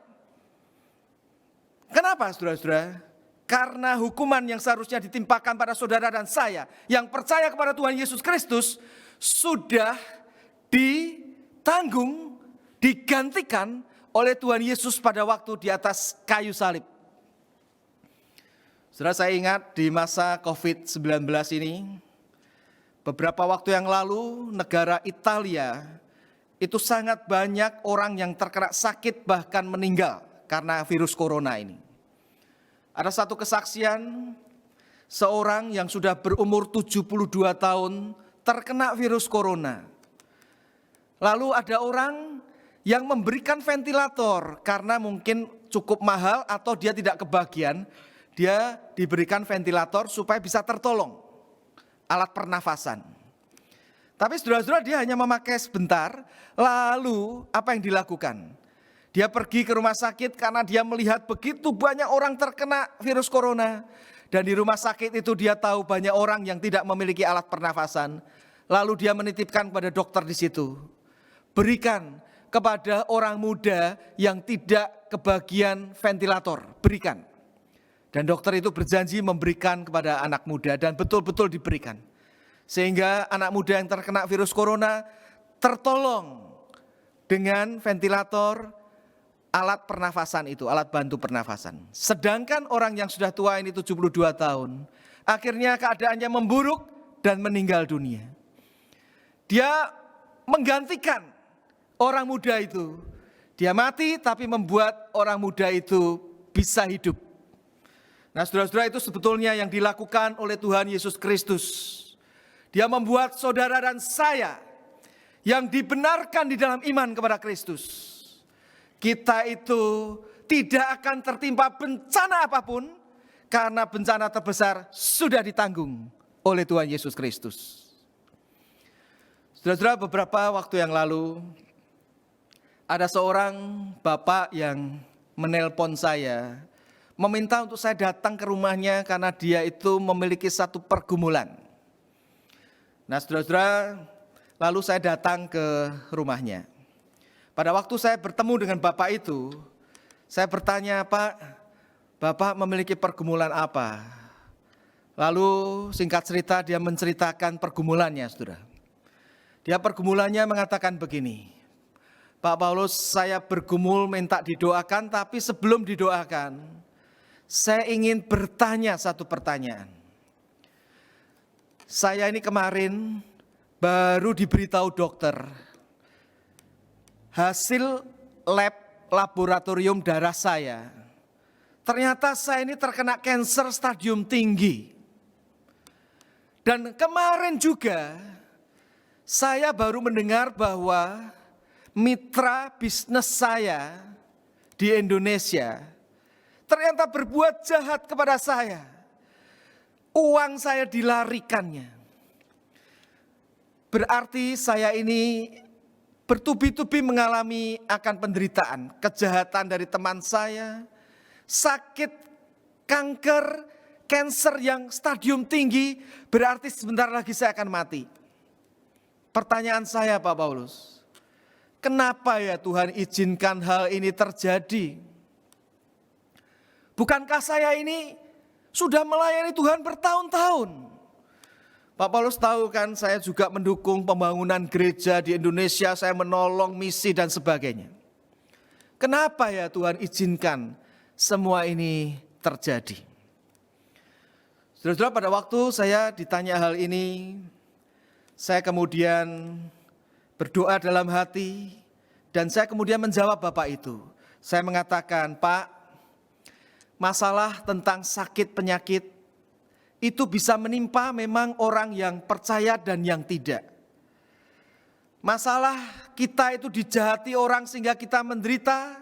Kenapa, saudara-saudara? Karena hukuman yang seharusnya ditimpakan pada saudara dan saya yang percaya kepada Tuhan Yesus Kristus sudah ditanggung, digantikan oleh Tuhan Yesus pada waktu di atas kayu salib. Saudara, saya ingat di masa COVID-19 ini, beberapa waktu yang lalu negara Italia itu sangat banyak orang yang terkena sakit bahkan meninggal karena virus corona ini. Ada satu kesaksian seorang yang sudah berumur 72 tahun terkena virus corona. Lalu ada orang yang memberikan ventilator karena mungkin cukup mahal atau dia tidak kebagian, dia diberikan ventilator supaya bisa tertolong, alat pernafasan. Tapi saudara-saudara, dia hanya memakai sebentar, lalu apa yang dilakukan? Dia pergi ke rumah sakit karena dia melihat begitu banyak orang terkena virus corona. Dan di rumah sakit itu dia tahu banyak orang yang tidak memiliki alat pernafasan. Lalu dia menitipkan kepada dokter di situ, berikan kepada orang muda yang tidak kebagian ventilator, berikan. Dan dokter itu berjanji memberikan kepada anak muda dan betul-betul diberikan. Sehingga anak muda yang terkena virus corona tertolong dengan ventilator, alat pernafasan itu, alat bantu pernafasan. Sedangkan orang yang sudah tua ini 72 tahun, akhirnya keadaannya memburuk dan meninggal dunia. Dia menggantikan orang muda itu. Dia mati tapi membuat orang muda itu bisa hidup. Nah, saudara-saudara, itu sebetulnya yang dilakukan oleh Tuhan Yesus Kristus. Dia membuat saudara dan saya yang dibenarkan di dalam iman kepada Kristus, kita itu tidak akan tertimpa bencana apapun, karena bencana terbesar sudah ditanggung oleh Tuhan Yesus Kristus. Saudara-saudara, beberapa waktu yang lalu ada seorang bapak yang menelpon saya, meminta untuk saya datang ke rumahnya karena dia itu memiliki satu pergumulan. Nah, saudara-saudara, lalu saya datang ke rumahnya. Pada waktu saya bertemu dengan bapak itu, saya bertanya, "Pak, Bapak memiliki pergumulan apa?" Lalu singkat cerita dia menceritakan pergumulannya, saudara. Dia pergumulannya mengatakan begini, "Pak Paulus, saya bergumul minta didoakan, tapi sebelum didoakan, saya ingin bertanya satu pertanyaan. Saya ini kemarin baru diberitahu dokter, hasil laboratorium darah saya, ternyata saya ini terkena kanker stadium tinggi. Dan kemarin juga saya baru mendengar bahwa mitra bisnis saya di Indonesia ternyata berbuat jahat kepada saya. Uang saya dilarikannya. Berarti saya ini bertubi-tubi mengalami akan penderitaan, kejahatan dari teman saya, sakit, kanker, kanker yang stadium tinggi, berarti sebentar lagi saya akan mati." Pertanyaan saya, Pak Paulus, kenapa ya Tuhan izinkan hal ini terjadi? Bukankah saya ini sudah melayani Tuhan bertahun-tahun? Pak Paulus tahu kan, saya juga mendukung pembangunan gereja di Indonesia, saya menolong misi dan sebagainya. Kenapa ya Tuhan izinkan semua ini terjadi? Saudara-saudara, pada waktu saya ditanya hal ini, saya kemudian berdoa dalam hati, dan saya kemudian menjawab bapak itu. Saya mengatakan, "Pak, masalah tentang sakit penyakit itu bisa menimpa memang orang yang percaya dan yang tidak. Masalah kita itu dijahati orang sehingga kita menderita,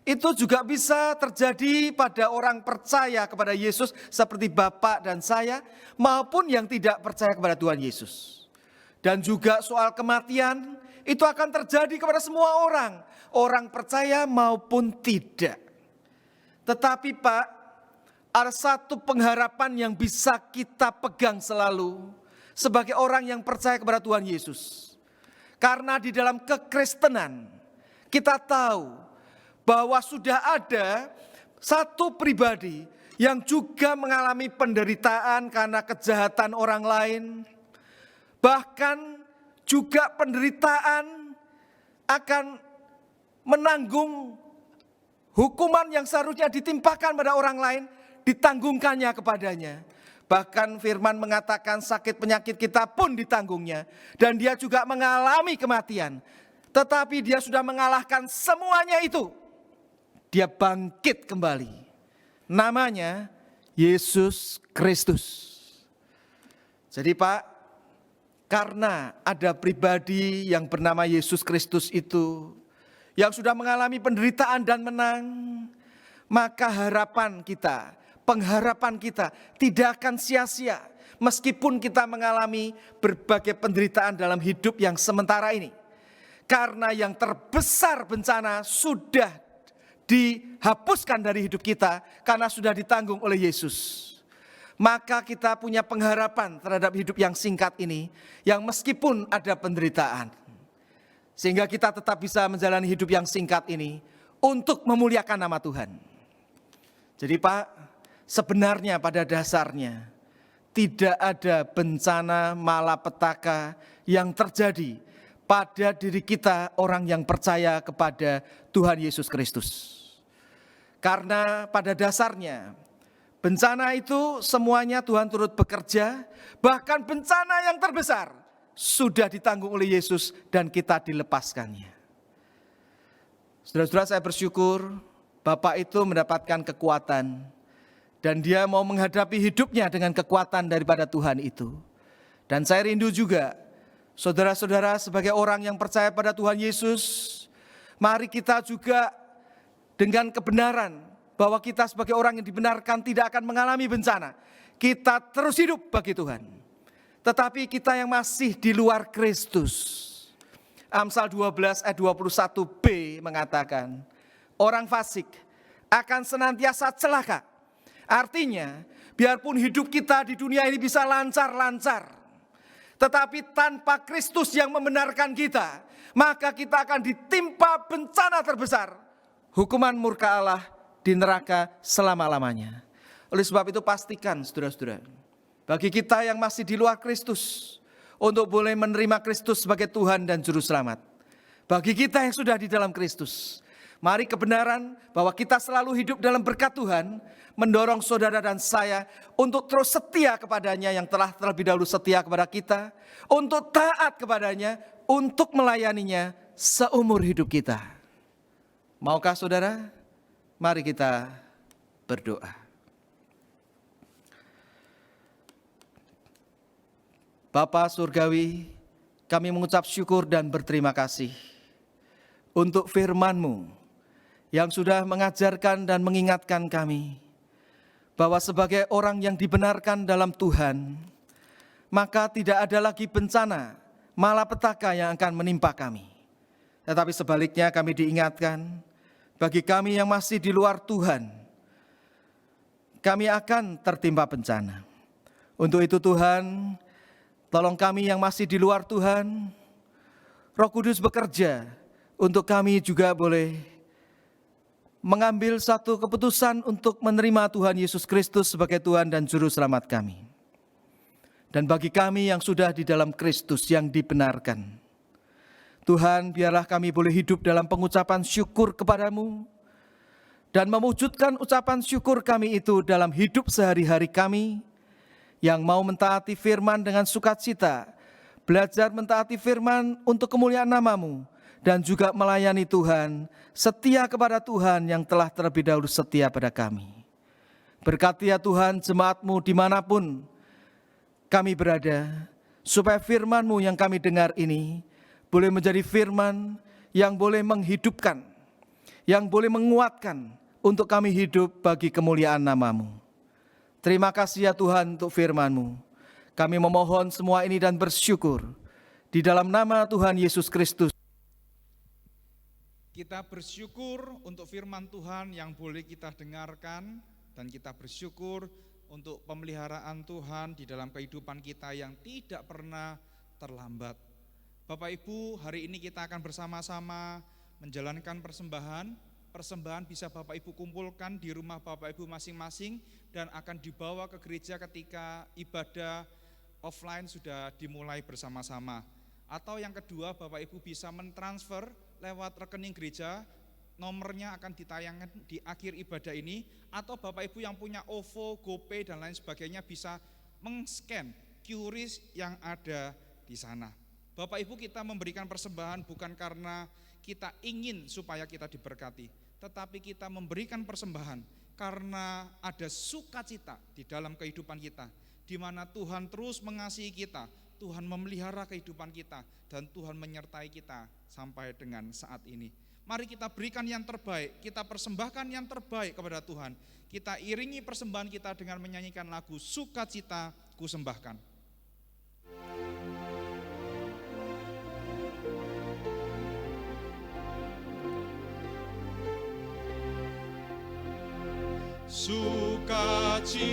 itu juga bisa terjadi pada orang percaya kepada Yesus seperti Bapak dan saya, maupun yang tidak percaya kepada Tuhan Yesus. Dan juga soal kematian itu akan terjadi kepada semua orang percaya maupun tidak. Tetapi Pak, ada satu pengharapan yang bisa kita pegang selalu sebagai orang yang percaya kepada Tuhan Yesus. Karena di dalam kekristenan kita tahu bahwa sudah ada satu pribadi yang juga mengalami penderitaan karena kejahatan orang lain. Bahkan juga penderitaan akan menanggung hukuman yang seharusnya ditimpakan pada orang lain, ditanggungkannya kepadanya. Bahkan firman mengatakan sakit penyakit kita pun ditanggungnya. Dan dia juga mengalami kematian. Tetapi dia sudah mengalahkan semuanya itu. Dia bangkit kembali. Namanya Yesus Kristus. Jadi Pak, karena ada pribadi yang bernama Yesus Kristus itu, yang sudah mengalami penderitaan dan menang, maka pengharapan kita tidak akan sia-sia meskipun kita mengalami berbagai penderitaan dalam hidup yang sementara ini. Karena yang terbesar bencana sudah dihapuskan dari hidup kita karena sudah ditanggung oleh Yesus. Maka kita punya pengharapan terhadap hidup yang singkat ini, yang meskipun ada penderitaan, sehingga kita tetap bisa menjalani hidup yang singkat ini untuk memuliakan nama Tuhan. Jadi Pak, sebenarnya pada dasarnya tidak ada bencana malapetaka yang terjadi pada diri kita orang yang percaya kepada Tuhan Yesus Kristus. Karena pada dasarnya bencana itu semuanya Tuhan turut bekerja, bahkan bencana yang terbesar sudah ditanggung oleh Yesus dan kita dilepaskannya. Saudara-saudara, saya bersyukur Bapak itu mendapatkan kekuatan dan dia mau menghadapi hidupnya dengan kekuatan daripada Tuhan itu. Dan saya rindu juga, saudara-saudara sebagai orang yang percaya pada Tuhan Yesus, mari kita juga dengan kebenaran bahwa kita sebagai orang yang dibenarkan tidak akan mengalami bencana. Kita terus hidup bagi Tuhan. Tetapi kita yang masih di luar Kristus, Amsal 12 ayat 21b mengatakan, orang fasik akan senantiasa celaka. Artinya, biarpun hidup kita di dunia ini bisa lancar-lancar, tetapi tanpa Kristus yang membenarkan kita, maka kita akan ditimpa bencana terbesar, hukuman murka Allah di neraka selama-lamanya. Oleh sebab itu pastikan saudara-saudara, bagi kita yang masih di luar Kristus, untuk boleh menerima Kristus sebagai Tuhan dan Juru Selamat. Bagi kita yang sudah di dalam Kristus, mari kebenaran bahwa kita selalu hidup dalam berkat Tuhan, mendorong saudara dan saya untuk terus setia kepadanya yang telah terlebih dahulu setia kepada kita, untuk taat kepadanya, untuk melayaninya seumur hidup kita. Maukah saudara? Mari kita berdoa. Bapa Surgawi, kami mengucap syukur dan berterima kasih untuk firman-Mu yang sudah mengajarkan dan mengingatkan kami bahwa sebagai orang yang dibenarkan dalam Tuhan, maka tidak ada lagi bencana, malapetaka yang akan menimpa kami. Tetapi sebaliknya kami diingatkan, bagi kami yang masih di luar Tuhan, kami akan tertimpa bencana. Untuk itu Tuhan, tolong kami yang masih di luar Tuhan, Roh Kudus bekerja untuk kami juga boleh mengambil satu keputusan untuk menerima Tuhan Yesus Kristus sebagai Tuhan dan Juru Selamat kami. Dan bagi kami yang sudah di dalam Kristus yang dibenarkan, Tuhan biarlah kami boleh hidup dalam pengucapan syukur kepadamu, dan mewujudkan ucapan syukur kami itu dalam hidup sehari-hari kami, yang mau mentaati firman dengan sukacita, belajar mentaati firman untuk kemuliaan nama-Mu, dan juga melayani Tuhan, setia kepada Tuhan yang telah terlebih dahulu setia pada kami. Berkati ya Tuhan jemaat-Mu dimanapun kami berada, supaya firman-Mu yang kami dengar ini boleh menjadi firman yang boleh menghidupkan, yang boleh menguatkan untuk kami hidup bagi kemuliaan nama-Mu. Terima kasih ya Tuhan untuk firman-Mu. Kami memohon semua ini dan bersyukur di dalam nama Tuhan Yesus Kristus. Kita bersyukur untuk firman Tuhan yang boleh kita dengarkan, dan kita bersyukur untuk pemeliharaan Tuhan di dalam kehidupan kita yang tidak pernah terlambat. Bapak Ibu, hari ini kita akan bersama-sama menjalankan persembahan. Persembahan bisa Bapak Ibu kumpulkan di rumah Bapak Ibu masing-masing dan akan dibawa ke gereja ketika ibadah offline sudah dimulai bersama-sama. Atau yang kedua, Bapak Ibu bisa mentransfer lewat rekening gereja, nomornya akan ditayangkan di akhir ibadah ini. Atau Bapak Ibu yang punya OVO, GoPay dan lain sebagainya bisa meng-scan QRIS yang ada di sana. Bapak Ibu, kita memberikan persembahan bukan karena kita ingin supaya kita diberkati, tetapi kita memberikan persembahan karena ada sukacita di dalam kehidupan kita, di mana Tuhan terus mengasihi kita, Tuhan memelihara kehidupan kita, dan Tuhan menyertai kita sampai dengan saat ini. Mari kita berikan yang terbaik, kita persembahkan yang terbaik kepada Tuhan. Kita iringi persembahan kita dengan menyanyikan lagu Sukacita Kusembahkan. Sukacitaku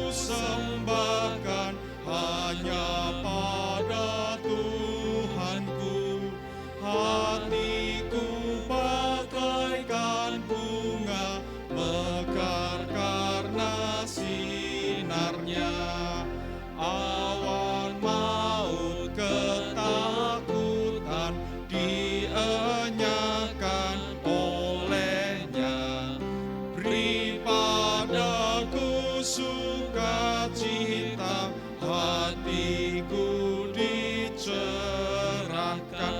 sembahkan hanya pada Tuhanku, hatiku bagaikan bunga mekar karena sinarnya, awan maut ketakutan dienyakan olehnya. Beri padaku sukacita, hatiku dicerahkan.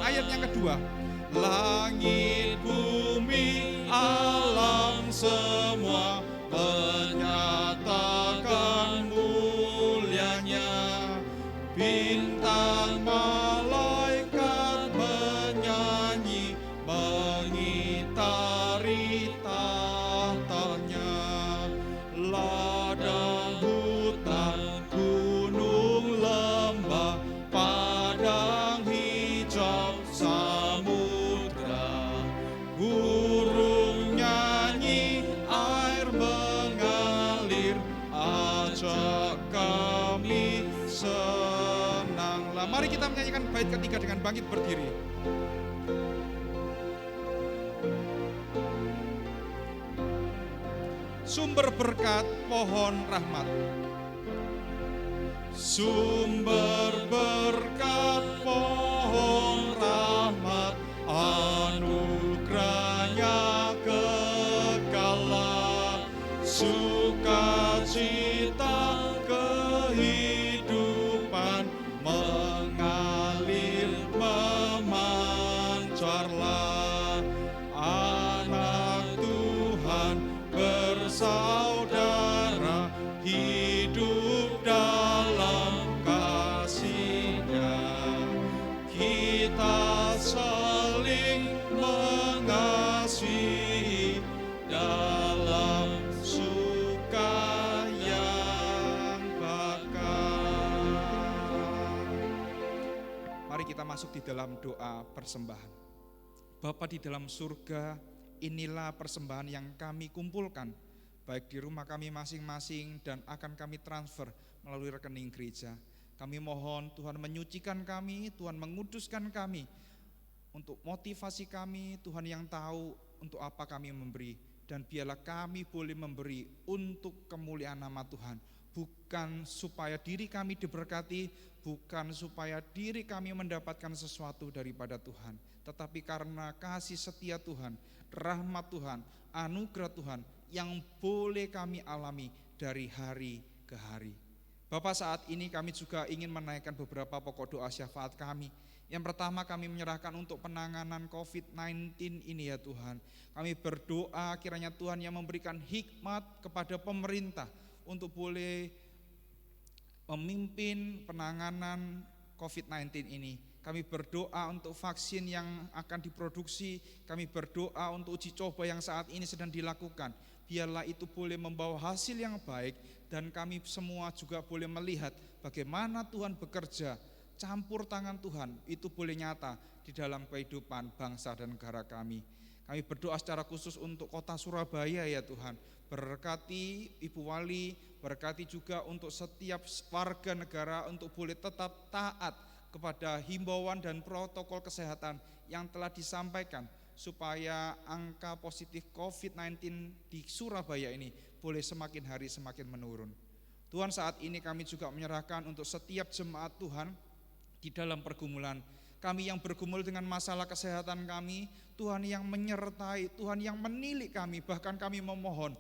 Ayat yang kedua. Langit, bumi, alam semua menyatakan mulianya. bangkit berdiri. Sumber berkat, pohon rahmat. Sumber berkat, pohon rahmat, anugerahnya kekal, sukacita kehidupan mengalir memancarlah, anak Tuhan bersaudara hidup dalam kasih-Nya, kita saling mengasihi dalam suka yang bakar. Mari kita masuk di dalam doa persembahan. Bapa di dalam surga, inilah persembahan yang kami kumpulkan, baik di rumah kami masing-masing dan akan kami transfer melalui rekening gereja. Kami mohon Tuhan menyucikan kami, Tuhan menguduskan kami, untuk motivasi kami, Tuhan yang tahu untuk apa kami memberi. Dan biarlah kami boleh memberi untuk kemuliaan nama Tuhan, bukan supaya diri kami diberkati, bukan supaya diri kami mendapatkan sesuatu daripada Tuhan, tetapi karena kasih setia Tuhan, rahmat Tuhan, anugerah Tuhan yang boleh kami alami dari hari ke hari. Bapak, saat ini kami juga ingin menaikkan beberapa pokok doa syafaat kami. Yang pertama, kami menyerahkan untuk penanganan COVID-19 ini ya Tuhan. Kami berdoa kiranya Tuhan yang memberikan hikmat kepada pemerintah untuk boleh memimpin penanganan COVID-19 ini. Kami berdoa untuk vaksin yang akan diproduksi, kami berdoa untuk uji coba yang saat ini sedang dilakukan. Biarlah itu boleh membawa hasil yang baik dan kami semua juga boleh melihat bagaimana Tuhan bekerja, campur tangan Tuhan itu boleh nyata di dalam kehidupan bangsa dan negara kami. Kami berdoa secara khusus untuk kota Surabaya ya Tuhan. Berkati Ibu Wali, berkati juga untuk setiap warga negara untuk boleh tetap taat kepada himbauan dan protokol kesehatan yang telah disampaikan, supaya angka positif COVID-19 di Surabaya ini boleh semakin hari semakin menurun. Tuhan, saat ini kami juga menyerahkan untuk setiap jemaat Tuhan di dalam pergumulan. Kami yang bergumul dengan masalah kesehatan kami, Tuhan yang menyertai, Tuhan yang menilik kami, bahkan kami memohon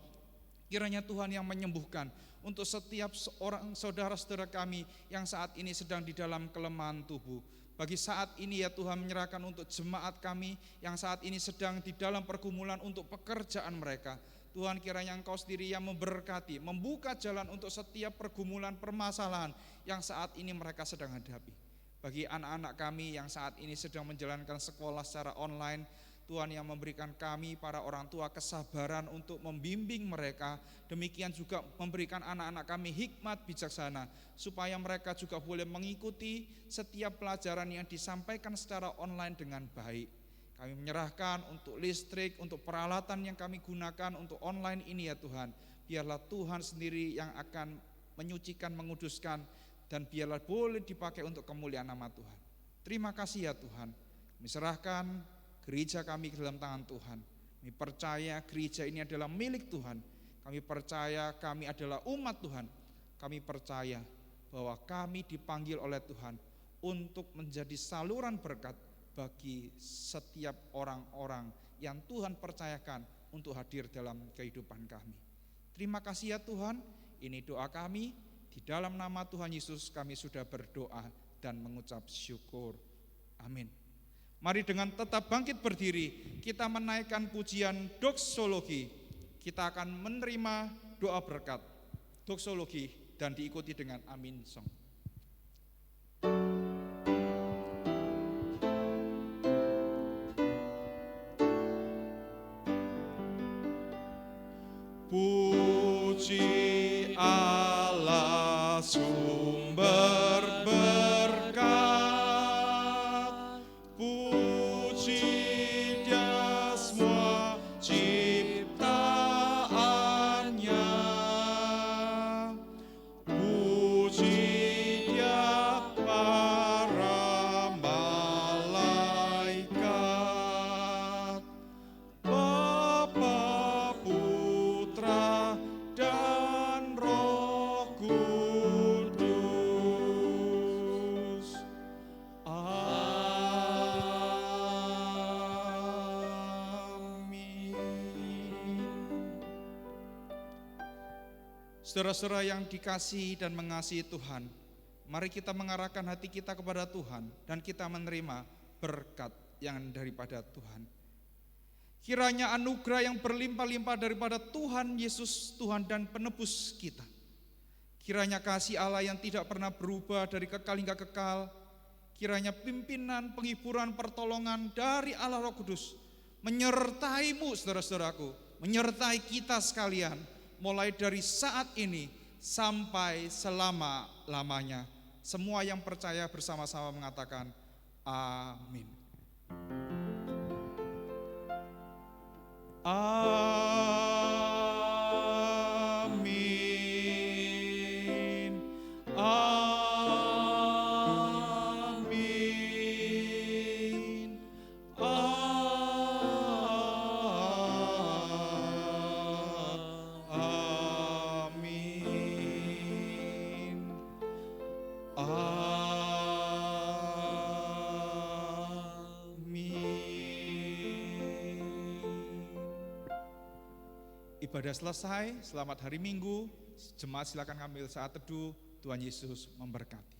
kiranya Tuhan yang menyembuhkan untuk setiap seorang saudara-saudara kami yang saat ini sedang di dalam kelemahan tubuh. Bagi saat ini ya Tuhan, menyerahkan untuk jemaat kami yang saat ini sedang di dalam pergumulan untuk pekerjaan mereka. Tuhan, kiranya Engkau sendiri yang memberkati, membuka jalan untuk setiap pergumulan permasalahan yang saat ini mereka sedang hadapi. Bagi anak-anak kami yang saat ini sedang menjalankan sekolah secara online, Tuhan yang memberikan kami para orang tua kesabaran untuk membimbing mereka, demikian juga memberikan anak-anak kami hikmat bijaksana, supaya mereka juga boleh mengikuti setiap pelajaran yang disampaikan secara online dengan baik. Kami menyerahkan untuk listrik, untuk peralatan yang kami gunakan untuk online ini ya Tuhan. Biarlah Tuhan sendiri yang akan menyucikan, menguduskan, dan biarlah boleh dipakai untuk kemuliaan nama Tuhan. Terima kasih ya Tuhan. Kami serahkan gereja kami ke dalam tangan Tuhan. Kami percaya gereja ini adalah milik Tuhan. Kami percaya kami adalah umat Tuhan. Kami percaya bahwa kami dipanggil oleh Tuhan untuk menjadi saluran berkat bagi setiap orang-orang yang Tuhan percayakan untuk hadir dalam kehidupan kami. Terima kasih ya Tuhan. Ini doa kami. Di dalam nama Tuhan Yesus kami sudah berdoa dan mengucap syukur. Amin. Mari dengan tetap bangkit berdiri, kita menaikkan pujian doksologi. Kita akan menerima doa berkat doksologi dan diikuti dengan amin song. Puji Allah sumber berkat, puji Dia semua ciptaannya, puji Dia para malaikat Saudara-saudara yang dikasihi dan mengasihi Tuhan, mari kita mengarahkan hati kita kepada Tuhan dan kita menerima berkat yang daripada Tuhan. Kiranya anugerah yang berlimpah-limpah daripada Tuhan Yesus, Tuhan dan penebus kita. Kiranya kasih Allah yang tidak pernah berubah dari kekal hingga kekal. Kiranya pimpinan, penghiburan, pertolongan dari Allah Roh Kudus menyertaimu, saudara-saudaraku, menyertai kita sekalian, mulai dari saat ini sampai selama-lamanya. Semua yang percaya bersama-sama mengatakan amin. Amin. Amin. Amin. Ibadah selesai, selamat hari Minggu. Jemaat silakan ambil saat teduh. Tuhan Yesus memberkati.